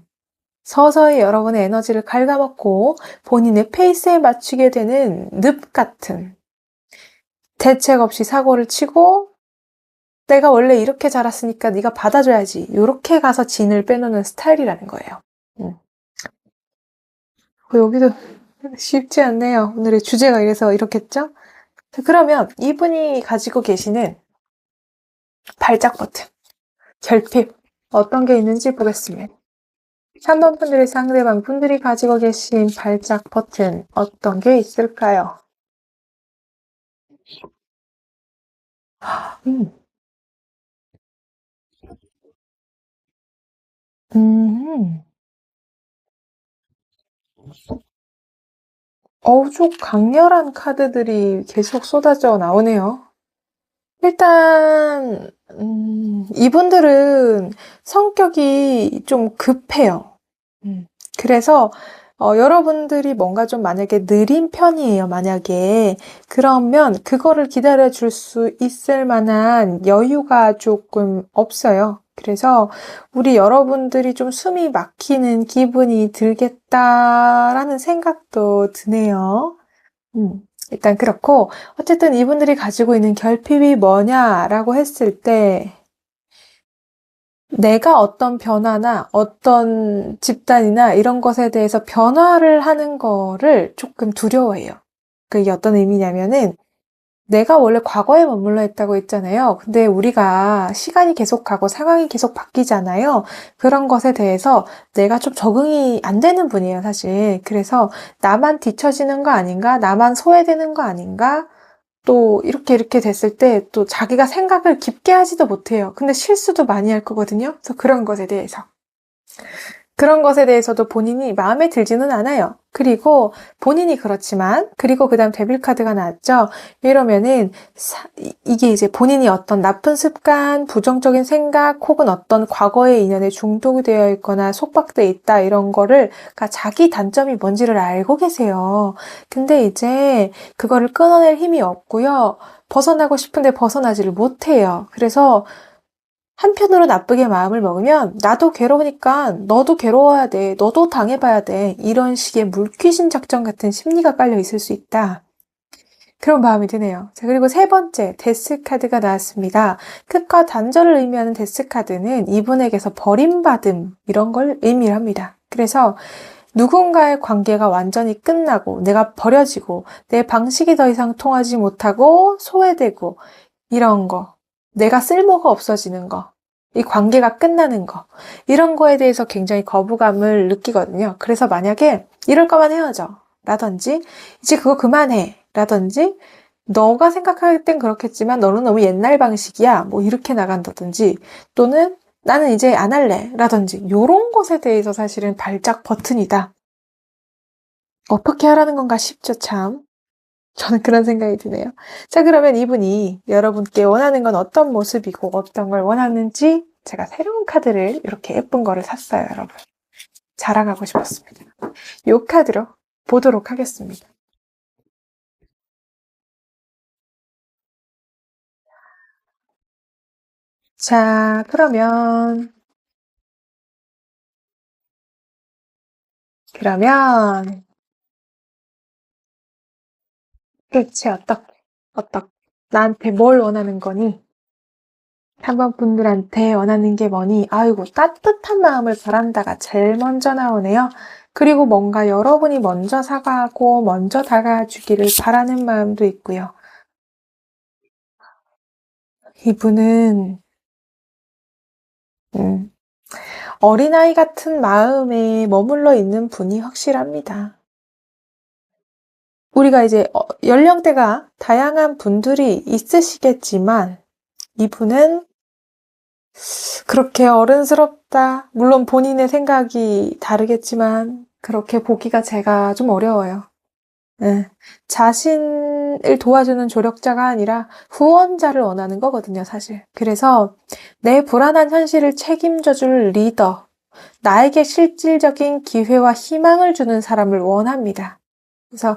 서서히 여러분의 에너지를 갉아먹고 본인의 페이스에 맞추게 되는 늪 같은, 대책 없이 사고를 치고 내가 원래 이렇게 자랐으니까 네가 받아줘야지. 이렇게 가서 진을 빼놓는 스타일이라는 거예요. 여기도 쉽지 않네요. 오늘의 주제가 이래서 이렇겠죠? 그러면 이분이 가지고 계시는 발작 버튼, 결핍, 어떤 게 있는지 보겠습니다. 3번 분들의 상대방 분들이 가지고 계신 발작 버튼, 어떤 게 있을까요? 음. 좀 강렬한 카드들이 계속 쏟아져 나오네요. 일단, 이분들은 성격이 좀 급해요. 그래서, 여러분들이 뭔가 좀 만약에 느린 편이에요, 만약에. 그러면 그거를 기다려줄 수 있을 만한 여유가 조금 없어요. 그래서 우리 여러분들이 좀 숨이 막히는 기분이 들겠다라는 생각도 드네요. 일단 그렇고, 어쨌든 이분들이 가지고 있는 결핍이 뭐냐라고 했을 때, 내가 어떤 변화나 어떤 집단이나 이런 것에 대해서 변화를 하는 거를 조금 두려워해요. 그게 어떤 의미냐면은, 내가 원래 과거에 머물러 있다고 했잖아요. 근데 우리가 시간이 계속 가고 상황이 계속 바뀌잖아요. 그런 것에 대해서 내가 좀 적응이 안 되는 분이에요, 사실. 그래서 나만 뒤처지는 거 아닌가? 나만 소외되는 거 아닌가? 또 이렇게 됐을 때 또 자기가 생각을 깊게 하지도 못해요. 근데 실수도 많이 할 거거든요. 그래서 그런 것에 대해서. 그런 것에 대해서도 본인이 마음에 들지는 않아요. 그리고 본인이 그렇지만, 그리고 그 다음 데빌 카드가 나왔죠. 이러면은 이게 이제 본인이 어떤 나쁜 습관, 부정적인 생각, 혹은 어떤 과거의 인연에 중독이 되어 있거나 속박돼 있다 이런 거를, 그러니까 자기 단점이 뭔지를 알고 계세요. 근데 이제 그거를 끊어낼 힘이 없고요. 벗어나고 싶은데 벗어나지를 못해요. 그래서 한편으로 나쁘게 마음을 먹으면 나도 괴로우니까 너도 괴로워야 돼. 너도 당해봐야 돼. 이런 식의 물귀신 작전 같은 심리가 깔려 있을 수 있다. 그런 마음이 드네요. 자, 그리고 세 번째, 데스 카드가 나왔습니다. 끝과 단절을 의미하는 데스 카드는 이분에게서 버림받음, 이런 걸 의미합니다. 그래서 누군가의 관계가 완전히 끝나고 내가 버려지고 내 방식이 더 이상 통하지 못하고 소외되고 이런 거. 내가 쓸모가 없어지는 거. 이 관계가 끝나는 거. 이런 거에 대해서 굉장히 거부감을 느끼거든요. 그래서 만약에 이럴 거면 헤어져. 라든지, 이제 그거 그만해. 라든지, 너가 생각할 땐 그렇겠지만 너는 너무 옛날 방식이야. 뭐 이렇게 나간다든지, 또는 나는 이제 안 할래. 라든지, 요런 것에 대해서 사실은 발작 버튼이다. 어떻게 하라는 건가 싶죠, 참. 저는 그런 생각이 드네요. 자, 그러면 이분이 여러분께 원하는 건 어떤 모습이고 어떤 걸 원하는지 제가 새로운 카드를 이렇게 예쁜 거를 샀어요, 여러분. 자랑하고 싶었습니다. 이 카드로 보도록 하겠습니다. 자, 그러면 대체 어떻게 나한테 뭘 원하는 거니? 3번 분들한테 원하는 게 뭐니? 아이고, 따뜻한 마음을 바란다가 제일 먼저 나오네요. 그리고 뭔가 여러분이 먼저 사과하고 먼저 다가와 주기를 바라는 마음도 있고요. 이분은 어린아이 같은 마음에 머물러 있는 분이 확실합니다. 우리가 이제 연령대가 다양한 분들이 있으시겠지만 이분은 그렇게 어른스럽다. 물론 본인의 생각이 다르겠지만 그렇게 보기가 제가 좀 어려워요. 네. 자신을 도와주는 조력자가 아니라 후원자를 원하는 거거든요, 사실. 그래서 내 불안한 현실을 책임져줄 리더, 나에게 실질적인 기회와 희망을 주는 사람을 원합니다. 그래서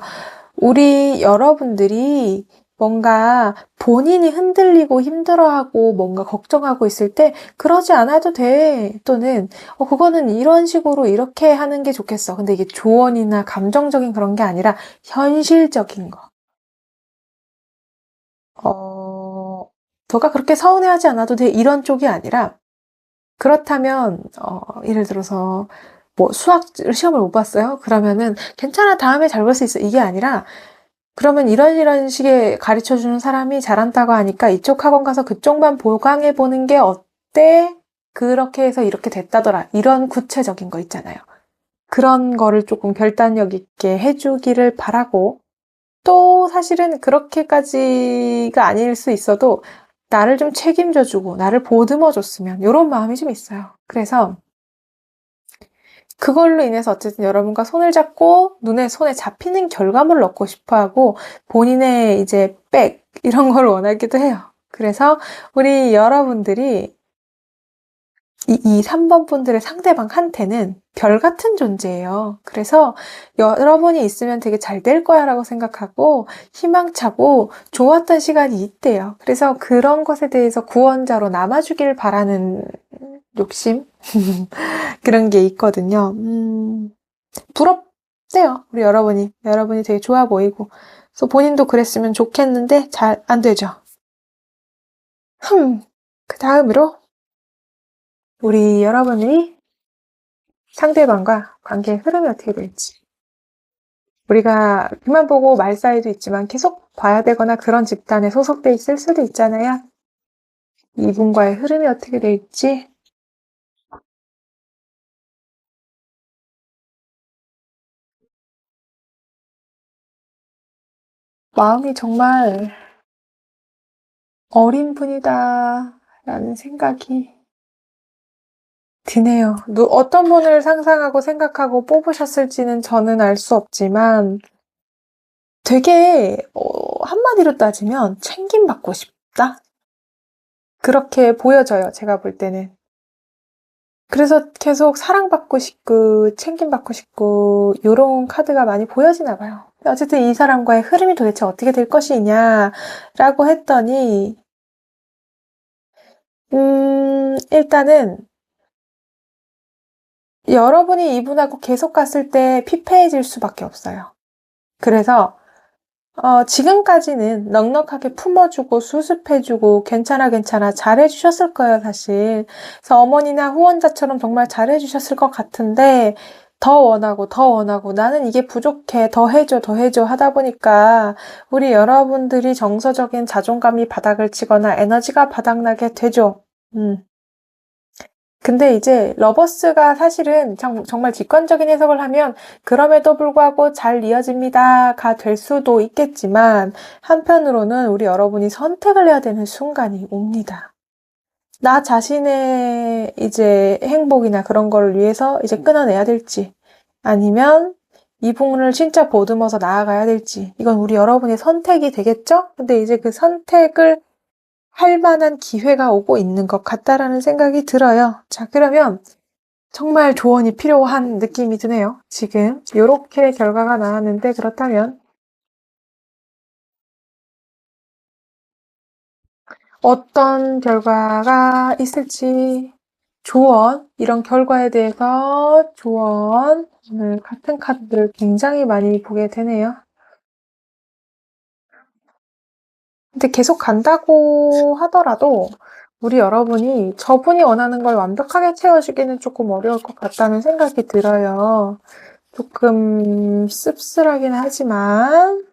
우리 여러분들이 뭔가 본인이 흔들리고 힘들어하고 뭔가 걱정하고 있을 때 그러지 않아도 돼. 또는 그거는 이런 식으로 이렇게 하는 게 좋겠어. 근데 이게 조언이나 감정적인 그런 게 아니라 현실적인 거. 너가 그렇게 서운해하지 않아도 돼. 이런 쪽이 아니라 그렇다면 예를 들어서 뭐 수학 시험을 못 봤어요? 그러면은 괜찮아. 다음에 잘 볼 수 있어. 이게 아니라 그러면 이런 식의 가르쳐주는 사람이 잘한다고 하니까 이쪽 학원 가서 그쪽만 보강해 보는 게 어때? 그렇게 해서 이렇게 됐다더라. 이런 구체적인 거 있잖아요. 그런 거를 조금 결단력 있게 해주기를 바라고 또 사실은 그렇게까지가 아닐 수 있어도 나를 좀 책임져주고 나를 보듬어줬으면 이런 마음이 좀 있어요. 그래서 그걸로 인해서 어쨌든 여러분과 손을 잡고 손에 잡히는 결과물을 얻고 싶어 하고 본인의 이제 백 이런 걸 원하기도 해요. 그래서 우리 여러분들이 이 3번 분들의 상대방한테는 별 같은 존재예요. 그래서 여러분이 있으면 되게 잘 될 거야 라고 생각하고 희망차고 좋았던 시간이 있대요. 그래서 그런 것에 대해서 구원자로 남아주길 바라는 욕심? 그런 게 있거든요. 부럽대요. 우리 여러분이. 여러분이 되게 좋아 보이고. 그래서 본인도 그랬으면 좋겠는데 잘 안 되죠. 그 다음으로 우리 여러분이 상대방과 관계의 흐름이 어떻게 될지. 우리가 그만 보고 말 사이도 있지만 계속 봐야 되거나 그런 집단에 소속돼 있을 수도 있잖아요. 이분과의 흐름이 어떻게 될지. 마음이 정말 어린 분이다 라는 생각이 드네요. 어떤 분을 상상하고 생각하고 뽑으셨을지는 저는 알 수 없지만 되게 한마디로 따지면 챙김받고 싶다? 그렇게 보여져요. 제가 볼 때는. 그래서 계속 사랑받고 싶고 챙김받고 싶고 요런 카드가 많이 보여지나 봐요. 어쨌든 이 사람과의 흐름이 도대체 어떻게 될 것이냐라고 했더니 일단은 여러분이 이분하고 계속 갔을 때 피폐해질 수밖에 없어요. 그래서 지금까지는 넉넉하게 품어주고 수습해주고 괜찮아 잘해주셨을 거예요, 사실. 그래서 어머니나 후원자처럼 정말 잘해주셨을 것 같은데 더 원하고 나는 이게 부족해 더 해줘 하다 보니까 우리 여러분들이 정서적인 자존감이 바닥을 치거나 에너지가 바닥나게 되죠. 근데 이제 러버스가 사실은 정말 직관적인 해석을 하면 그럼에도 불구하고 잘 이어집니다가 될 수도 있겠지만 한편으로는 우리 여러분이 선택을 해야 되는 순간이 옵니다. 나 자신의 이제 행복이나 그런 걸 위해서 이제 끊어내야 될지 아니면 이분을 진짜 보듬어서 나아가야 될지 이건 우리 여러분의 선택이 되겠죠? 근데 이제 그 선택을 할 만한 기회가 오고 있는 것 같다라는 생각이 들어요. 자, 그러면 정말 조언이 필요한 느낌이 드네요. 지금 이렇게 결과가 나왔는데 그렇다면 어떤 결과가 있을지 조언, 이런 결과에 대해서 조언, 오늘 같은 카드들을 굉장히 많이 보게 되네요. 근데 계속 간다고 하더라도 우리 여러분이 저분이 원하는 걸 완벽하게 채워주기는 조금 어려울 것 같다는 생각이 들어요. 조금 씁쓸하긴 하지만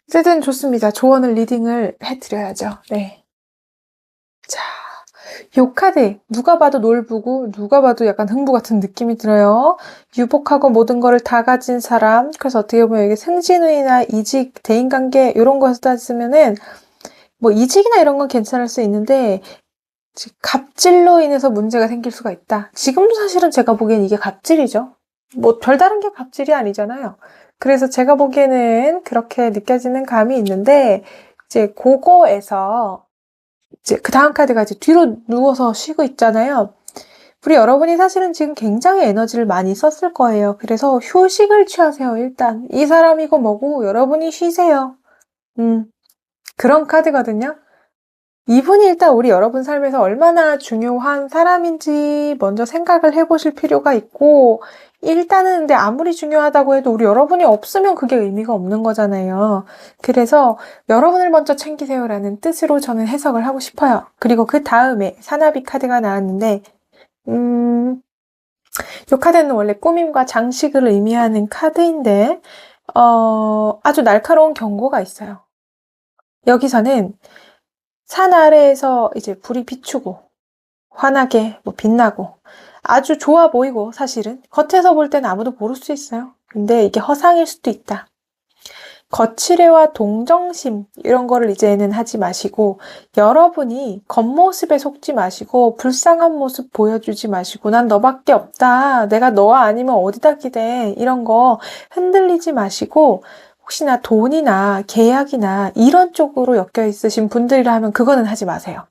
어쨌든 좋습니다. 조언을 리딩을 해드려야죠. 네. 자, 요 카드 누가 봐도 놀부고 누가 봐도 약간 흥부 같은 느낌이 들어요. 유복하고 모든 거를 다 가진 사람. 그래서 어떻게 보면 이게 생진우이나 이직, 대인관계 이런 거에서 따지면은 뭐 이직이나 이런 건 괜찮을 수 있는데 갑질로 인해서 문제가 생길 수가 있다. 지금도 사실은 제가 보기엔 이게 갑질이죠. 뭐 별다른 게 갑질이 아니잖아요. 그래서 제가 보기에는 그렇게 느껴지는 감이 있는데 이제 그거에서 이제 그 다음 카드가 이제 뒤로 누워서 쉬고 있잖아요. 우리 여러분이 사실은 지금 굉장히 에너지를 많이 썼을 거예요. 그래서 휴식을 취하세요, 일단. 이 사람이고 뭐고 여러분이 쉬세요. 그런 카드거든요. 이분이 일단 우리 여러분 삶에서 얼마나 중요한 사람인지 먼저 생각을 해보실 필요가 있고, 일단은 근데 아무리 중요하다고 해도 우리 여러분이 없으면 그게 의미가 없는 거잖아요. 그래서 여러분을 먼저 챙기세요라는 뜻으로 저는 해석을 하고 싶어요. 그리고 그 다음에 사나비 카드가 나왔는데, 이 카드는 원래 꾸밈과 장식을 의미하는 카드인데, 아주 날카로운 경고가 있어요. 여기서는 산 아래에서 이제 불이 비추고 환하게 빛나고 아주 좋아 보이고 사실은 겉에서 볼 때는 아무도 모를 수 있어요. 근데 이게 허상일 수도 있다. 거칠애와 동정심 이런 거를 이제는 하지 마시고 여러분이 겉모습에 속지 마시고 불쌍한 모습 보여주지 마시고 난 너밖에 없다. 내가 너와 아니면 어디다 기대. 이런 거 흔들리지 마시고 혹시나 돈이나 계약이나 이런 쪽으로 엮여 있으신 분들이라면 그거는 하지 마세요.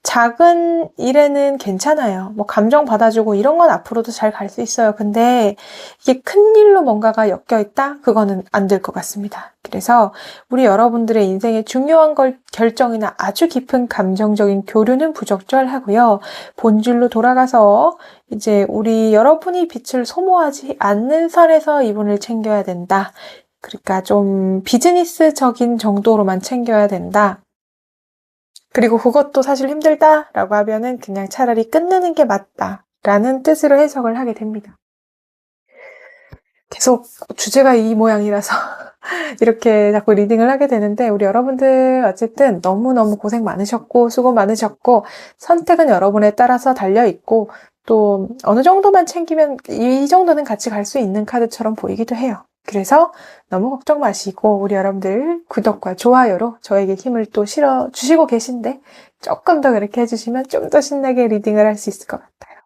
작은 일에는 괜찮아요. 감정 받아주고 이런 건 앞으로도 잘 갈 수 있어요. 근데 이게 큰 일로 뭔가가 엮여 있다? 그거는 안 될 것 같습니다. 그래서 우리 여러분들의 인생의 중요한 결정이나 아주 깊은 감정적인 교류는 부적절하고요. 본질로 돌아가서 이제 우리 여러분이 빛을 소모하지 않는 선에서 이분을 챙겨야 된다. 그러니까 좀 비즈니스적인 정도로만 챙겨야 된다. 그리고 그것도 사실 힘들다라고 하면은 그냥 차라리 끝내는 게 맞다라는 뜻으로 해석을 하게 됩니다. 계속 주제가 이 모양이라서 이렇게 자꾸 리딩을 하게 되는데 우리 여러분들 어쨌든 너무너무 고생 많으셨고 수고 많으셨고 선택은 여러분에 따라서 달려있고 또 어느 정도만 챙기면 이 정도는 같이 갈 수 있는 카드처럼 보이기도 해요. 그래서 너무 걱정 마시고 우리 여러분들 구독과 좋아요로 저에게 힘을 또 실어 주시고 계신데 조금 더 그렇게 해주시면 좀 더 신나게 리딩을 할 수 있을 것 같아요.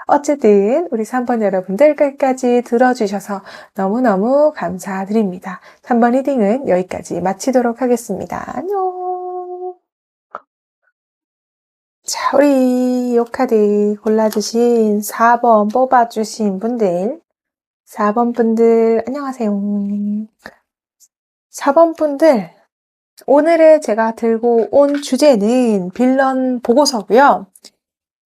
어쨌든 우리 3번 여러분들 끝까지 들어주셔서 너무너무 감사드립니다. 3번 리딩은 여기까지 마치도록 하겠습니다. 안녕. 자, 우리 이 카드 골라주신 4번 뽑아주신 분들 4번 분들 안녕하세요. 4번 분들 오늘의 제가 들고 온 주제는 빌런 보고서고요.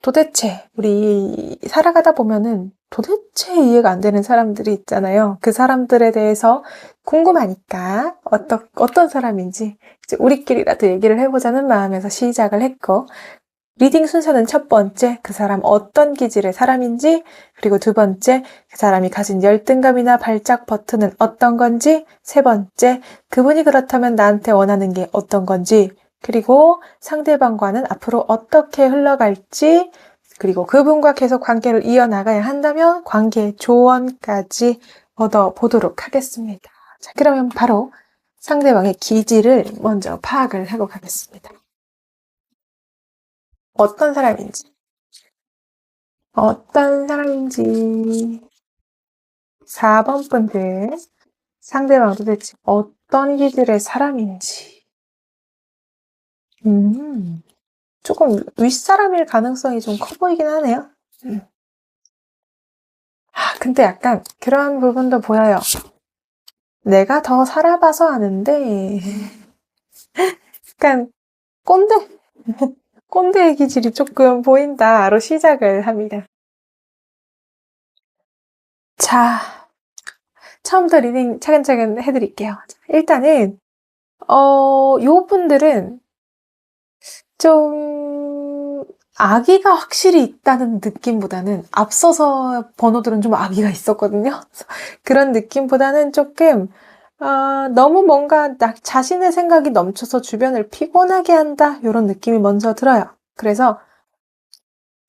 도대체 우리 살아가다 보면은 도대체 이해가 안 되는 사람들이 있잖아요. 그 사람들에 대해서 궁금하니까 어떤 사람인지 이제 우리끼리라도 얘기를 해보자는 마음에서 시작을 했고 리딩 순서는 첫 번째, 그 사람 어떤 기질의 사람인지, 그리고 두 번째, 그 사람이 가진 열등감이나 발작 버튼은 어떤 건지, 세 번째, 그분이 그렇다면 나한테 원하는 게 어떤 건지, 그리고 상대방과는 앞으로 어떻게 흘러갈지, 그리고 그분과 계속 관계를 이어나가야 한다면 관계 조언까지 얻어보도록 하겠습니다. 자, 그러면 바로 상대방의 기질을 먼저 파악을 하고 가겠습니다. 어떤 사람인지 4번 분들 상대방 도대체 어떤 기질의 사람인지 조금 윗사람일 가능성이 좀 커 보이긴 하네요. 근데 약간 그런 부분도 보여요. 내가 더 살아봐서 아는데 약간 꼰대의 기질이 조금 보인다로 시작을 합니다. 자, 처음부터 리딩 차근차근 해드릴게요. 일단은 요 분들은 좀 아기가 확실히 있다는 느낌보다는 앞서서 번호들은 좀 아기가 있었거든요. 그런 느낌보다는 조금 너무 뭔가 자신의 생각이 넘쳐서 주변을 피곤하게 한다 이런 느낌이 먼저 들어요. 그래서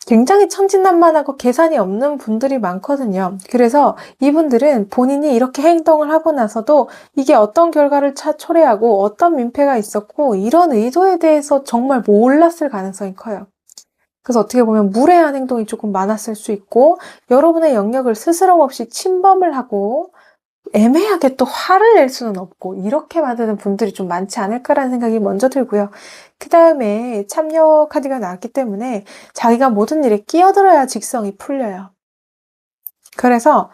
굉장히 천진난만하고 계산이 없는 분들이 많거든요. 그래서 이분들은 본인이 이렇게 행동을 하고 나서도 이게 어떤 결과를 초래하고 어떤 민폐가 있었고 이런 의도에 대해서 정말 몰랐을 가능성이 커요. 그래서 어떻게 보면 무례한 행동이 조금 많았을 수 있고 여러분의 영역을 스스럼 없이 침범을 하고 애매하게 또 화를 낼 수는 없고 이렇게 만드는 분들이 좀 많지 않을까라는 생각이 먼저 들고요. 그 다음에 참여 카드가 나왔기 때문에 자기가 모든 일에 끼어들어야 직성이 풀려요. 그래서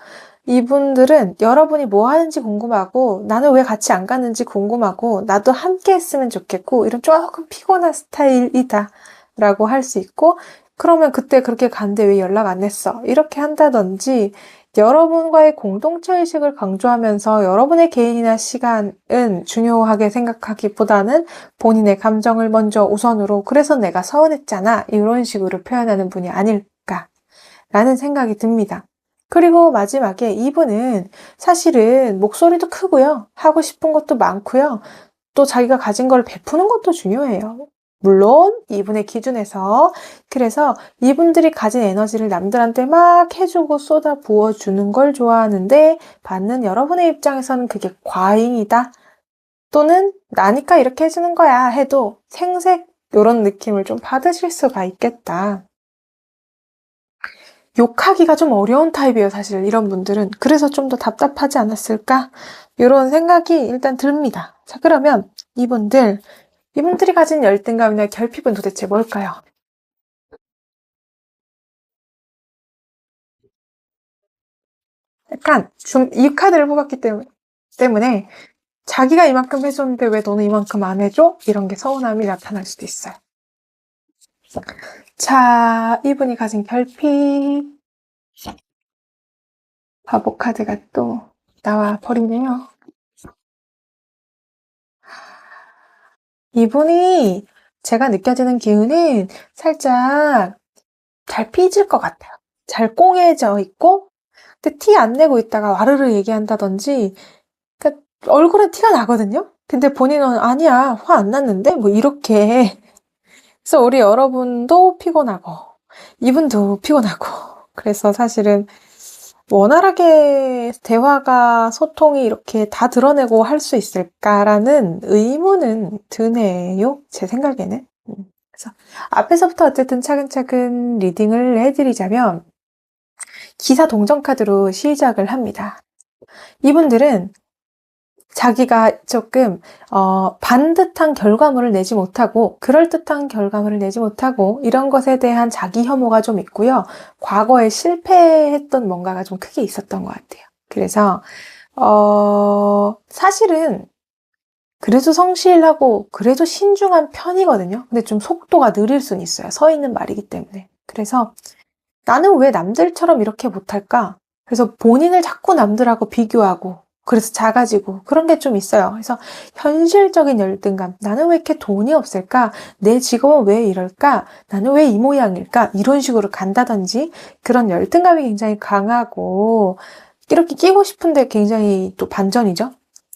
이분들은 여러분이 뭐 하는지 궁금하고 나는 왜 같이 안 갔는지 궁금하고 나도 함께 했으면 좋겠고 이런 조금 피곤한 스타일이다 라고 할 수 있고, 그러면 그때 그렇게 갔는데 왜 연락 안 했어? 이렇게 한다든지, 여러분과의 공동체 의식을 강조하면서 여러분의 개인이나 시간은 중요하게 생각하기보다는 본인의 감정을 먼저 우선으로, 그래서 내가 서운했잖아, 이런 식으로 표현하는 분이 아닐까라는 생각이 듭니다. 그리고 마지막에 이분은 사실은 목소리도 크고요. 하고 싶은 것도 많고요. 또 자기가 가진 걸 베푸는 것도 중요해요. 물론 이분의 기준에서. 그래서 이분들이 가진 에너지를 남들한테 막 해주고 쏟아 부어주는 걸 좋아하는데, 받는 여러분의 입장에서는 그게 과잉이다, 또는 나니까 이렇게 해주는 거야 해도 생색, 이런 느낌을 좀 받으실 수가 있겠다. 욕하기가 좀 어려운 타입이에요, 사실 이런 분들은. 그래서 좀 더 답답하지 않았을까? 이런 생각이 일단 듭니다. 자, 그러면 이분들이 가진 열등감이나 결핍은 도대체 뭘까요? 약간 이 카드를 뽑았기 때문에 자기가 이만큼 해줬는데 왜 너는 이만큼 안 해줘? 이런 게 서운함이 나타날 수도 있어요. 자, 이분이 가진 결핍. 바보 카드가 또 나와 버리네요. 이분이 제가 느껴지는 기운은 살짝 잘 삐질 것 같아요. 잘 꽁해져 있고, 근데 티 안 내고 있다가 와르르 얘기한다든지, 그러니까 얼굴에 티가 나거든요? 근데 본인은 아니야, 화 안 났는데? 뭐 이렇게. 그래서 우리 여러분도 피곤하고, 이분도 피곤하고. 그래서 사실은 원활하게 대화가, 소통이 이렇게 다 드러내고 할 수 있을까라는 의문은 드네요. 제 생각에는. 그래서 앞에서부터 어쨌든 차근차근 리딩을 해드리자면, 기사 동전 카드로 시작을 합니다. 이분들은 자기가 조금 반듯한 결과물을 내지 못하고, 그럴듯한 결과물을 내지 못하고, 이런 것에 대한 자기 혐오가 좀 있고요. 과거에 실패했던 뭔가가 좀 크게 있었던 것 같아요. 그래서 사실은 그래도 성실하고 그래도 신중한 편이거든요. 근데 좀 속도가 느릴 수는 있어요. 서 있는 말이기 때문에. 그래서 나는 왜 남들처럼 이렇게 못할까? 그래서 본인을 자꾸 남들하고 비교하고, 그래서 작아지고, 그런 게 좀 있어요. 그래서 현실적인 열등감. 나는 왜 이렇게 돈이 없을까? 내 직업은 왜 이럴까? 나는 왜 이 모양일까? 이런 식으로 간다든지, 그런 열등감이 굉장히 강하고, 이렇게 끼고 싶은데 굉장히 또 반전이죠.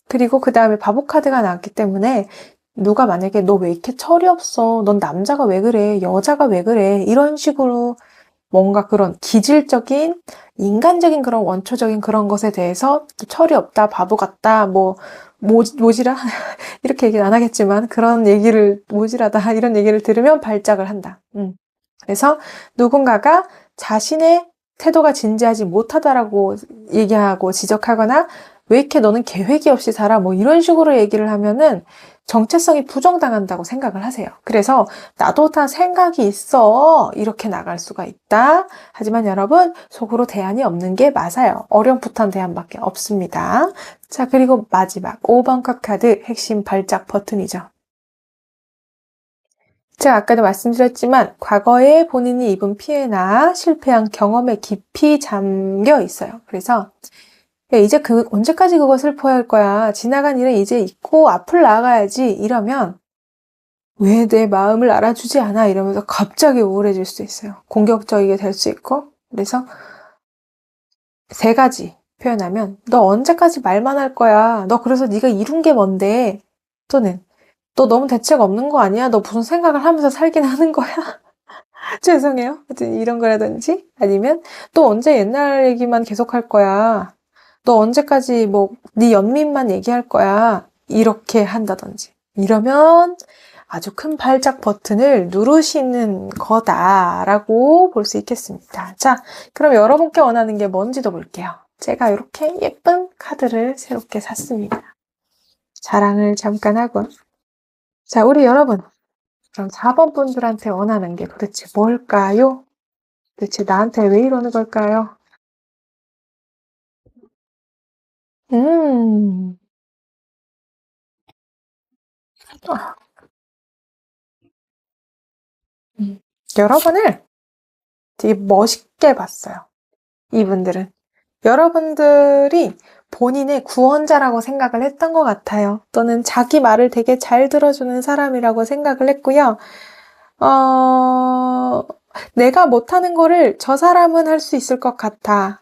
그리고 그 다음에 바보 카드가 나왔기 때문에, 누가 만약에 너 왜 이렇게 철이 없어? 넌 남자가 왜 그래? 여자가 왜 그래? 이런 식으로 뭔가 그런 기질적인, 인간적인 그런 원초적인 그런 것에 대해서 또 철이 없다, 바보 같다, 모지라? 이렇게 얘기는 안 하겠지만, 그런 얘기를, 모지라다, 이런 얘기를 들으면 발작을 한다. 그래서 누군가가 자신의 태도가 진지하지 못하다라고 얘기하고 지적하거나, 왜 이렇게 너는 계획이 없이 살아? 뭐 이런 식으로 얘기를 하면은 정체성이 부정당한다고 생각을 하세요. 그래서 나도 다 생각이 있어, 이렇게 나갈 수가 있다. 하지만 여러분, 속으로 대안이 없는 게 맞아요. 어렴풋한 대안밖에 없습니다. 자, 그리고 마지막 5번 컷 카드, 핵심 발작 버튼이죠. 제가 아까도 말씀드렸지만 과거에 본인이 입은 피해나 실패한 경험에 깊이 잠겨 있어요. 그래서 야, 이제 언제까지 그거 슬퍼할 거야? 지나간 일은 이제 잊고 앞을 나아가야지. 이러면 왜 내 마음을 알아주지 않아? 이러면서 갑자기 우울해질 수도 있어요. 공격적이게 될 수 있고. 그래서 세 가지 표현하면, 너 언제까지 말만 할 거야? 너 그래서 네가 이룬 게 뭔데? 또는 너 너무 대책 없는 거 아니야? 너 무슨 생각을 하면서 살긴 하는 거야? 죄송해요. 하여튼 이런 거라든지, 아니면 또 언제 옛날 얘기만 계속 할 거야? 너 언제까지 네 연민만 얘기할 거야? 이렇게 한다든지. 이러면 아주 큰 발작 버튼을 누르시는 거다라고 볼 수 있겠습니다. 자, 그럼 여러분께 원하는 게 뭔지도 볼게요. 제가 이렇게 예쁜 카드를 새롭게 샀습니다. 자랑을 잠깐 하고. 자, 우리 여러분. 그럼 4번 분들한테 원하는 게 도대체 뭘까요? 도대체 나한테 왜 이러는 걸까요? 음, 아, 여러분을 되게 멋있게 봤어요. 이분들은. 여러분들이 본인의 구원자라고 생각을 했던 것 같아요. 또는 자기 말을 되게 잘 들어주는 사람이라고 생각을 했고요. 내가 못하는 거를 저 사람은 할 수 있을 것 같아.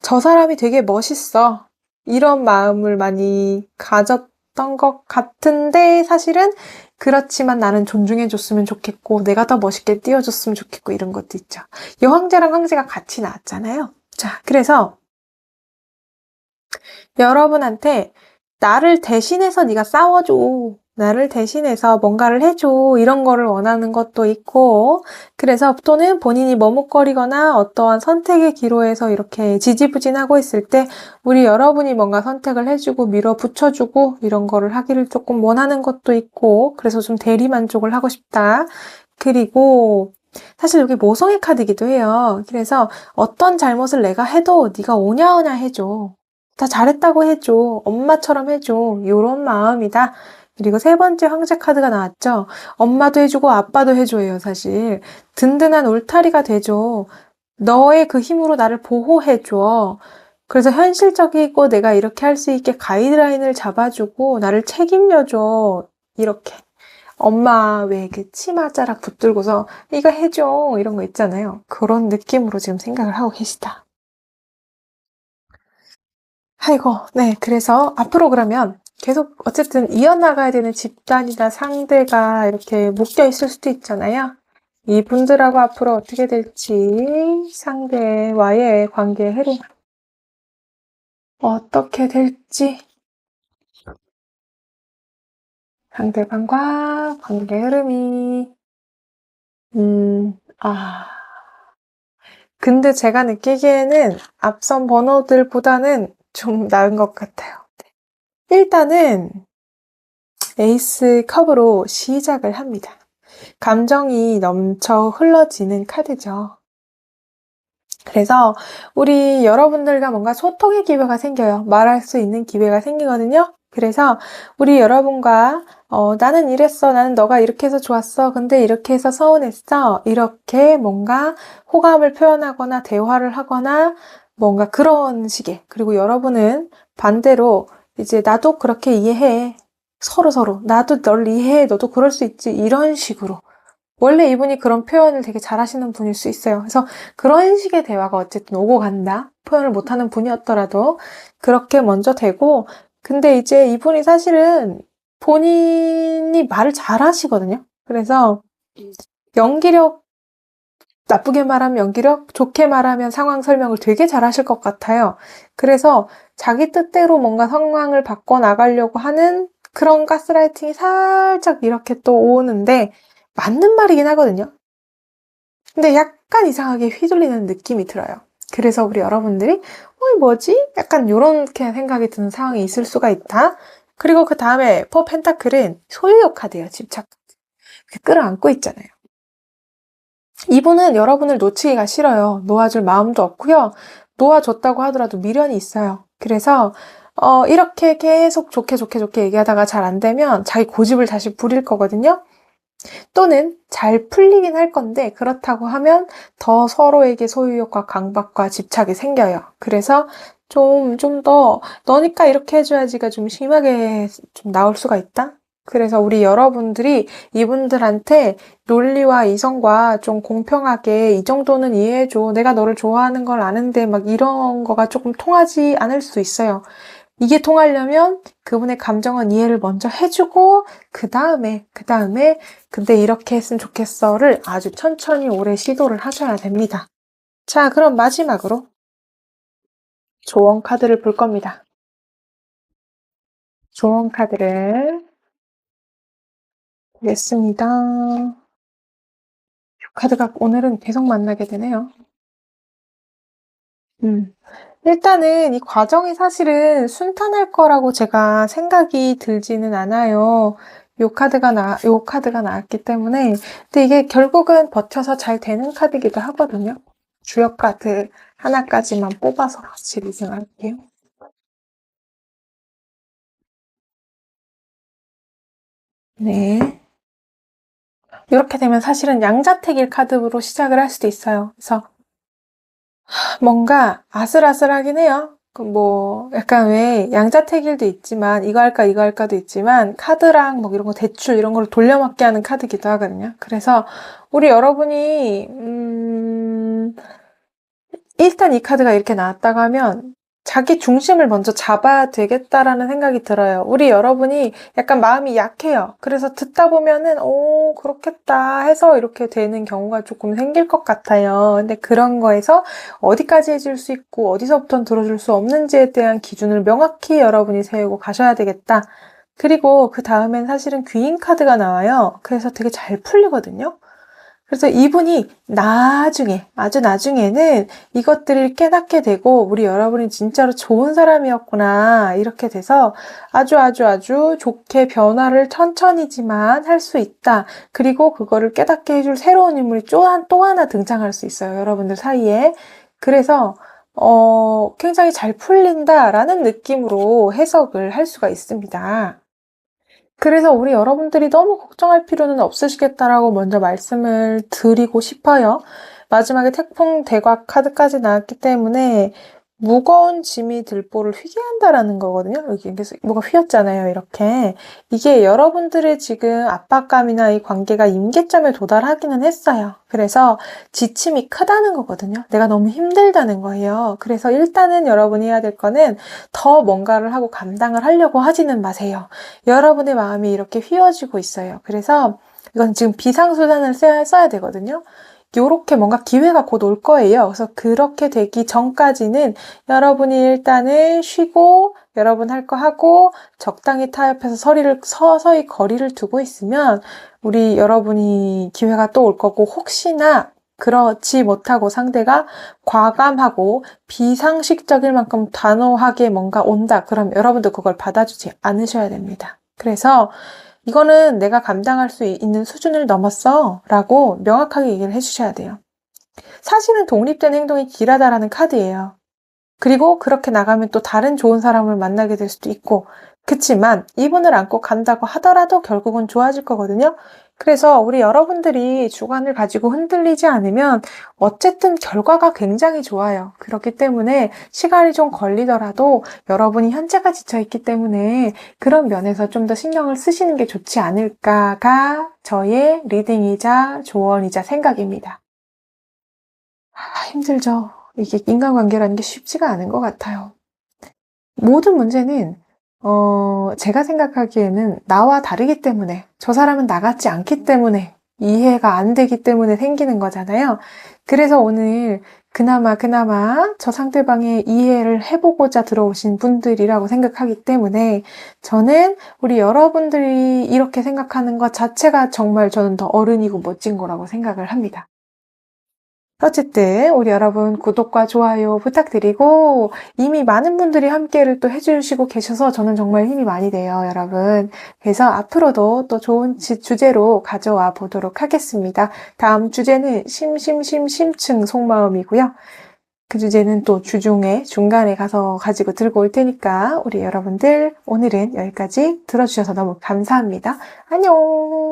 저 사람이 되게 멋있어. 이런 마음을 많이 가졌던 것 같은데 사실은 그렇지만 나는 존중해줬으면 좋겠고 내가 더 멋있게 띄워줬으면 좋겠고 이런 것도 있죠. 여왕제랑 황제가 같이 나왔잖아요. 자, 그래서 여러분한테 나를 대신해서 네가 싸워줘. 나를 대신해서 뭔가를 해줘. 이런 거를 원하는 것도 있고, 그래서 또는 본인이 머뭇거리거나 어떠한 선택의 기로에서 이렇게 지지부진하고 있을 때 우리 여러분이 뭔가 선택을 해주고 밀어붙여주고 이런 거를 하기를 조금 원하는 것도 있고, 그래서 좀 대리만족을 하고 싶다. 그리고 사실 여기 모성의 카드이기도 해요. 그래서 어떤 잘못을 내가 해도 네가 오냐오냐 해줘. 다 잘했다고 해줘. 엄마처럼 해줘. 요런 마음이다. 그리고 세 번째 황제 카드가 나왔죠. 엄마도 해주고 아빠도 해줘요, 사실. 든든한 울타리가 되죠. 너의 그 힘으로 나를 보호해줘. 그래서 현실적이고 내가 이렇게 할 수 있게 가이드라인을 잡아주고 나를 책임져줘. 이렇게. 엄마 왜 그 치마자락 붙들고서 이거 해줘. 이런 거 있잖아요. 그런 느낌으로 지금 생각을 하고 계시다. 아이고, 네. 그래서 앞으로 그러면 계속 어쨌든 이어나가야 되는 집단이나 상대가 이렇게 묶여 있을 수도 있잖아요. 이분들하고 앞으로 어떻게 될지, 상대와의 관계 흐름, 어떻게 될지, 상대방과 관계 흐름이, 아. 근데 제가 느끼기에는 앞선 번호들보다는 좀 나은 것 같아요. 일단은 에이스 컵으로 시작을 합니다. 감정이 넘쳐 흘러지는 카드죠. 그래서 우리 여러분들과 뭔가 소통의 기회가 생겨요. 말할 수 있는 기회가 생기거든요. 그래서 우리 여러분과 나는 이랬어. 나는 너가 이렇게 해서 좋았어. 근데 이렇게 해서 서운했어. 이렇게 뭔가 호감을 표현하거나 대화를 하거나 뭔가 그런 식의. 그리고 여러분은 반대로 이제 나도 그렇게 이해해. 서로. 나도 널 이해해. 너도 그럴 수 있지. 이런 식으로. 원래 이분이 그런 표현을 되게 잘하시는 분일 수 있어요. 그래서 그런 식의 대화가 어쨌든 오고 간다. 표현을 못하는 분이었더라도 그렇게 먼저 되고, 근데 이제 이분이 사실은 본인이 말을 잘하시거든요. 그래서 연기력, 나쁘게 말하면 연기력, 좋게 말하면 상황 설명을 되게 잘하실 것 같아요. 그래서 자기 뜻대로 뭔가 상황을 바꿔 나가려고 하는 그런 가스라이팅이 살짝 이렇게 또 오는데 맞는 말이긴 하거든요. 근데 약간 이상하게 휘둘리는 느낌이 들어요. 그래서 우리 여러분들이 뭐지? 약간 요렇게 생각이 드는 상황이 있을 수가 있다. 그리고 그 다음에 포 펜타클은 소유욕 카드예요. 집착. 끌어안고 있잖아요. 이분은 여러분을 놓치기가 싫어요. 놓아줄 마음도 없고요. 놓아줬다고 하더라도 미련이 있어요. 그래서 이렇게 계속 좋게 얘기하다가 잘 안 되면 자기 고집을 다시 부릴 거거든요. 또는 잘 풀리긴 할 건데 그렇다고 하면 더 서로에게 소유욕과 강박과 집착이 생겨요. 그래서 좀 더 너니까 이렇게 해줘야지가 좀 심하게 좀 나올 수가 있다. 그래서 우리 여러분들이 이분들한테 논리와 이성과 좀 공평하게 이 정도는 이해해줘. 내가 너를 좋아하는 걸 아는데 막 이런 거가 조금 통하지 않을 수 있어요. 이게 통하려면 그분의 감정은 이해를 먼저 해주고 그 다음에 근데 이렇게 했으면 좋겠어를 아주 천천히 오래 시도를 하셔야 됩니다. 자, 그럼 마지막으로 조언 카드를 볼 겁니다. 조언 카드를 보겠습니다. 이 카드가 오늘은 계속 만나게 되네요. 음. 일단은 이 과정이 사실은 순탄할 거라고 제가 생각이 들지는 않아요. 요 카드가 나왔기 때문에. 근데 이게 결국은 버텨서 잘 되는 카드이기도 하거든요. 주역 카드 하나까지만 뽑아서 같이 리딩할게요. 네. 이렇게 되면 사실은 양자택일 카드로 시작을 할 수도 있어요. 그래서 뭔가 아슬아슬하긴 해요. 뭐 약간 왜 양자택일도 있지만 이거 할까도 있지만 카드랑 뭐 이런 거 대출 이런 걸 돌려막기 하는 카드기도 하거든요. 그래서 우리 여러분이 일단 이 카드가 이렇게 나왔다고 하면 자기 중심을 먼저 잡아야 되겠다라는 생각이 들어요. 우리 여러분이 약간 마음이 약해요. 그래서 듣다 보면은 오 그렇겠다 해서 이렇게 되는 경우가 조금 생길 것 같아요. 근데 그런 거에서 어디까지 해줄 수 있고 어디서부터 들어줄 수 없는지에 대한 기준을 명확히 여러분이 세우고 가셔야 되겠다. 그리고 그 다음엔 사실은 귀인 카드가 나와요. 그래서 되게 잘 풀리거든요. 그래서 이분이 나중에, 아주 나중에는 이것들을 깨닫게 되고, 우리 여러분이 진짜로 좋은 사람이었구나, 이렇게 돼서 아주 좋게 변화를 천천히지만 할 수 있다. 그리고 그거를 깨닫게 해줄 새로운 인물이 또 하나 등장할 수 있어요, 여러분들 사이에. 그래서, 굉장히 잘 풀린다라는 느낌으로 해석을 할 수가 있습니다. 그래서 우리 여러분들이 너무 걱정할 필요는 없으시겠다라고 먼저 말씀을 드리고 싶어요. 마지막에 태풍 대각 카드까지 나왔기 때문에 무거운 짐이 들보를 휘게 한다라는 거거든요. 여기 계속 뭐가 휘었잖아요. 이렇게. 이게 여러분들의 지금 압박감이나 이 관계가 임계점에 도달하기는 했어요. 그래서 지침이 크다는 거거든요. 내가 너무 힘들다는 거예요. 그래서 일단은 여러분이 해야 될 거는 더 뭔가를 하고 감당을 하려고 하지는 마세요. 여러분의 마음이 이렇게 휘어지고 있어요. 그래서 이건 지금 비상수단을 써야 되거든요. 요렇게 뭔가 기회가 곧 올 거예요. 그래서 그렇게 되기 전까지는 여러분이 일단은 쉬고 여러분 할 거 하고 적당히 타협해서 서서히 거리를 두고 있으면 우리 여러분이 기회가 또 올 거고 혹시나 그렇지 못하고 상대가 과감하고 비상식적일 만큼 단호하게 뭔가 온다. 그럼 여러분도 그걸 받아주지 않으셔야 됩니다. 그래서 이거는 내가 감당할 수 있는 수준을 넘었어 라고 명확하게 얘기를 해주셔야 돼요. 사실은 독립된 행동이 길하다라는 카드예요. 그리고 그렇게 나가면 또 다른 좋은 사람을 만나게 될 수도 있고 그치만 이분을 안고 간다고 하더라도 결국은 좋아질 거거든요. 그래서 우리 여러분들이 주관을 가지고 흔들리지 않으면 어쨌든 결과가 굉장히 좋아요. 그렇기 때문에 시간이 좀 걸리더라도 여러분이 현재가 지쳐있기 때문에 그런 면에서 좀 더 신경을 쓰시는 게 좋지 않을까가 저의 리딩이자 조언이자 생각입니다. 힘들죠. 이게 인간관계라는 게 쉽지가 않은 것 같아요. 모든 문제는 제가 생각하기에는 나와 다르기 때문에 저 사람은 나 같지 않기 때문에 이해가 안 되기 때문에 생기는 거잖아요. 그래서 오늘 그나마 저 상대방의 이해를 해보고자 들어오신 분들이라고 생각하기 때문에 저는 우리 여러분들이 이렇게 생각하는 것 자체가 정말 저는 더 어른이고 멋진 거라고 생각을 합니다. 어쨌든 우리 여러분 구독과 좋아요 부탁드리고 이미 많은 분들이 함께를 또 해주시고 계셔서 저는 정말 힘이 많이 돼요, 여러분. 그래서 앞으로도 또 좋은 주제로 가져와 보도록 하겠습니다. 다음 주제는 심층 속마음이고요. 그 주제는 또 주중에 중간에 가서 가지고 들고 올 테니까 우리 여러분들 오늘은 여기까지 들어주셔서 너무 감사합니다. 안녕!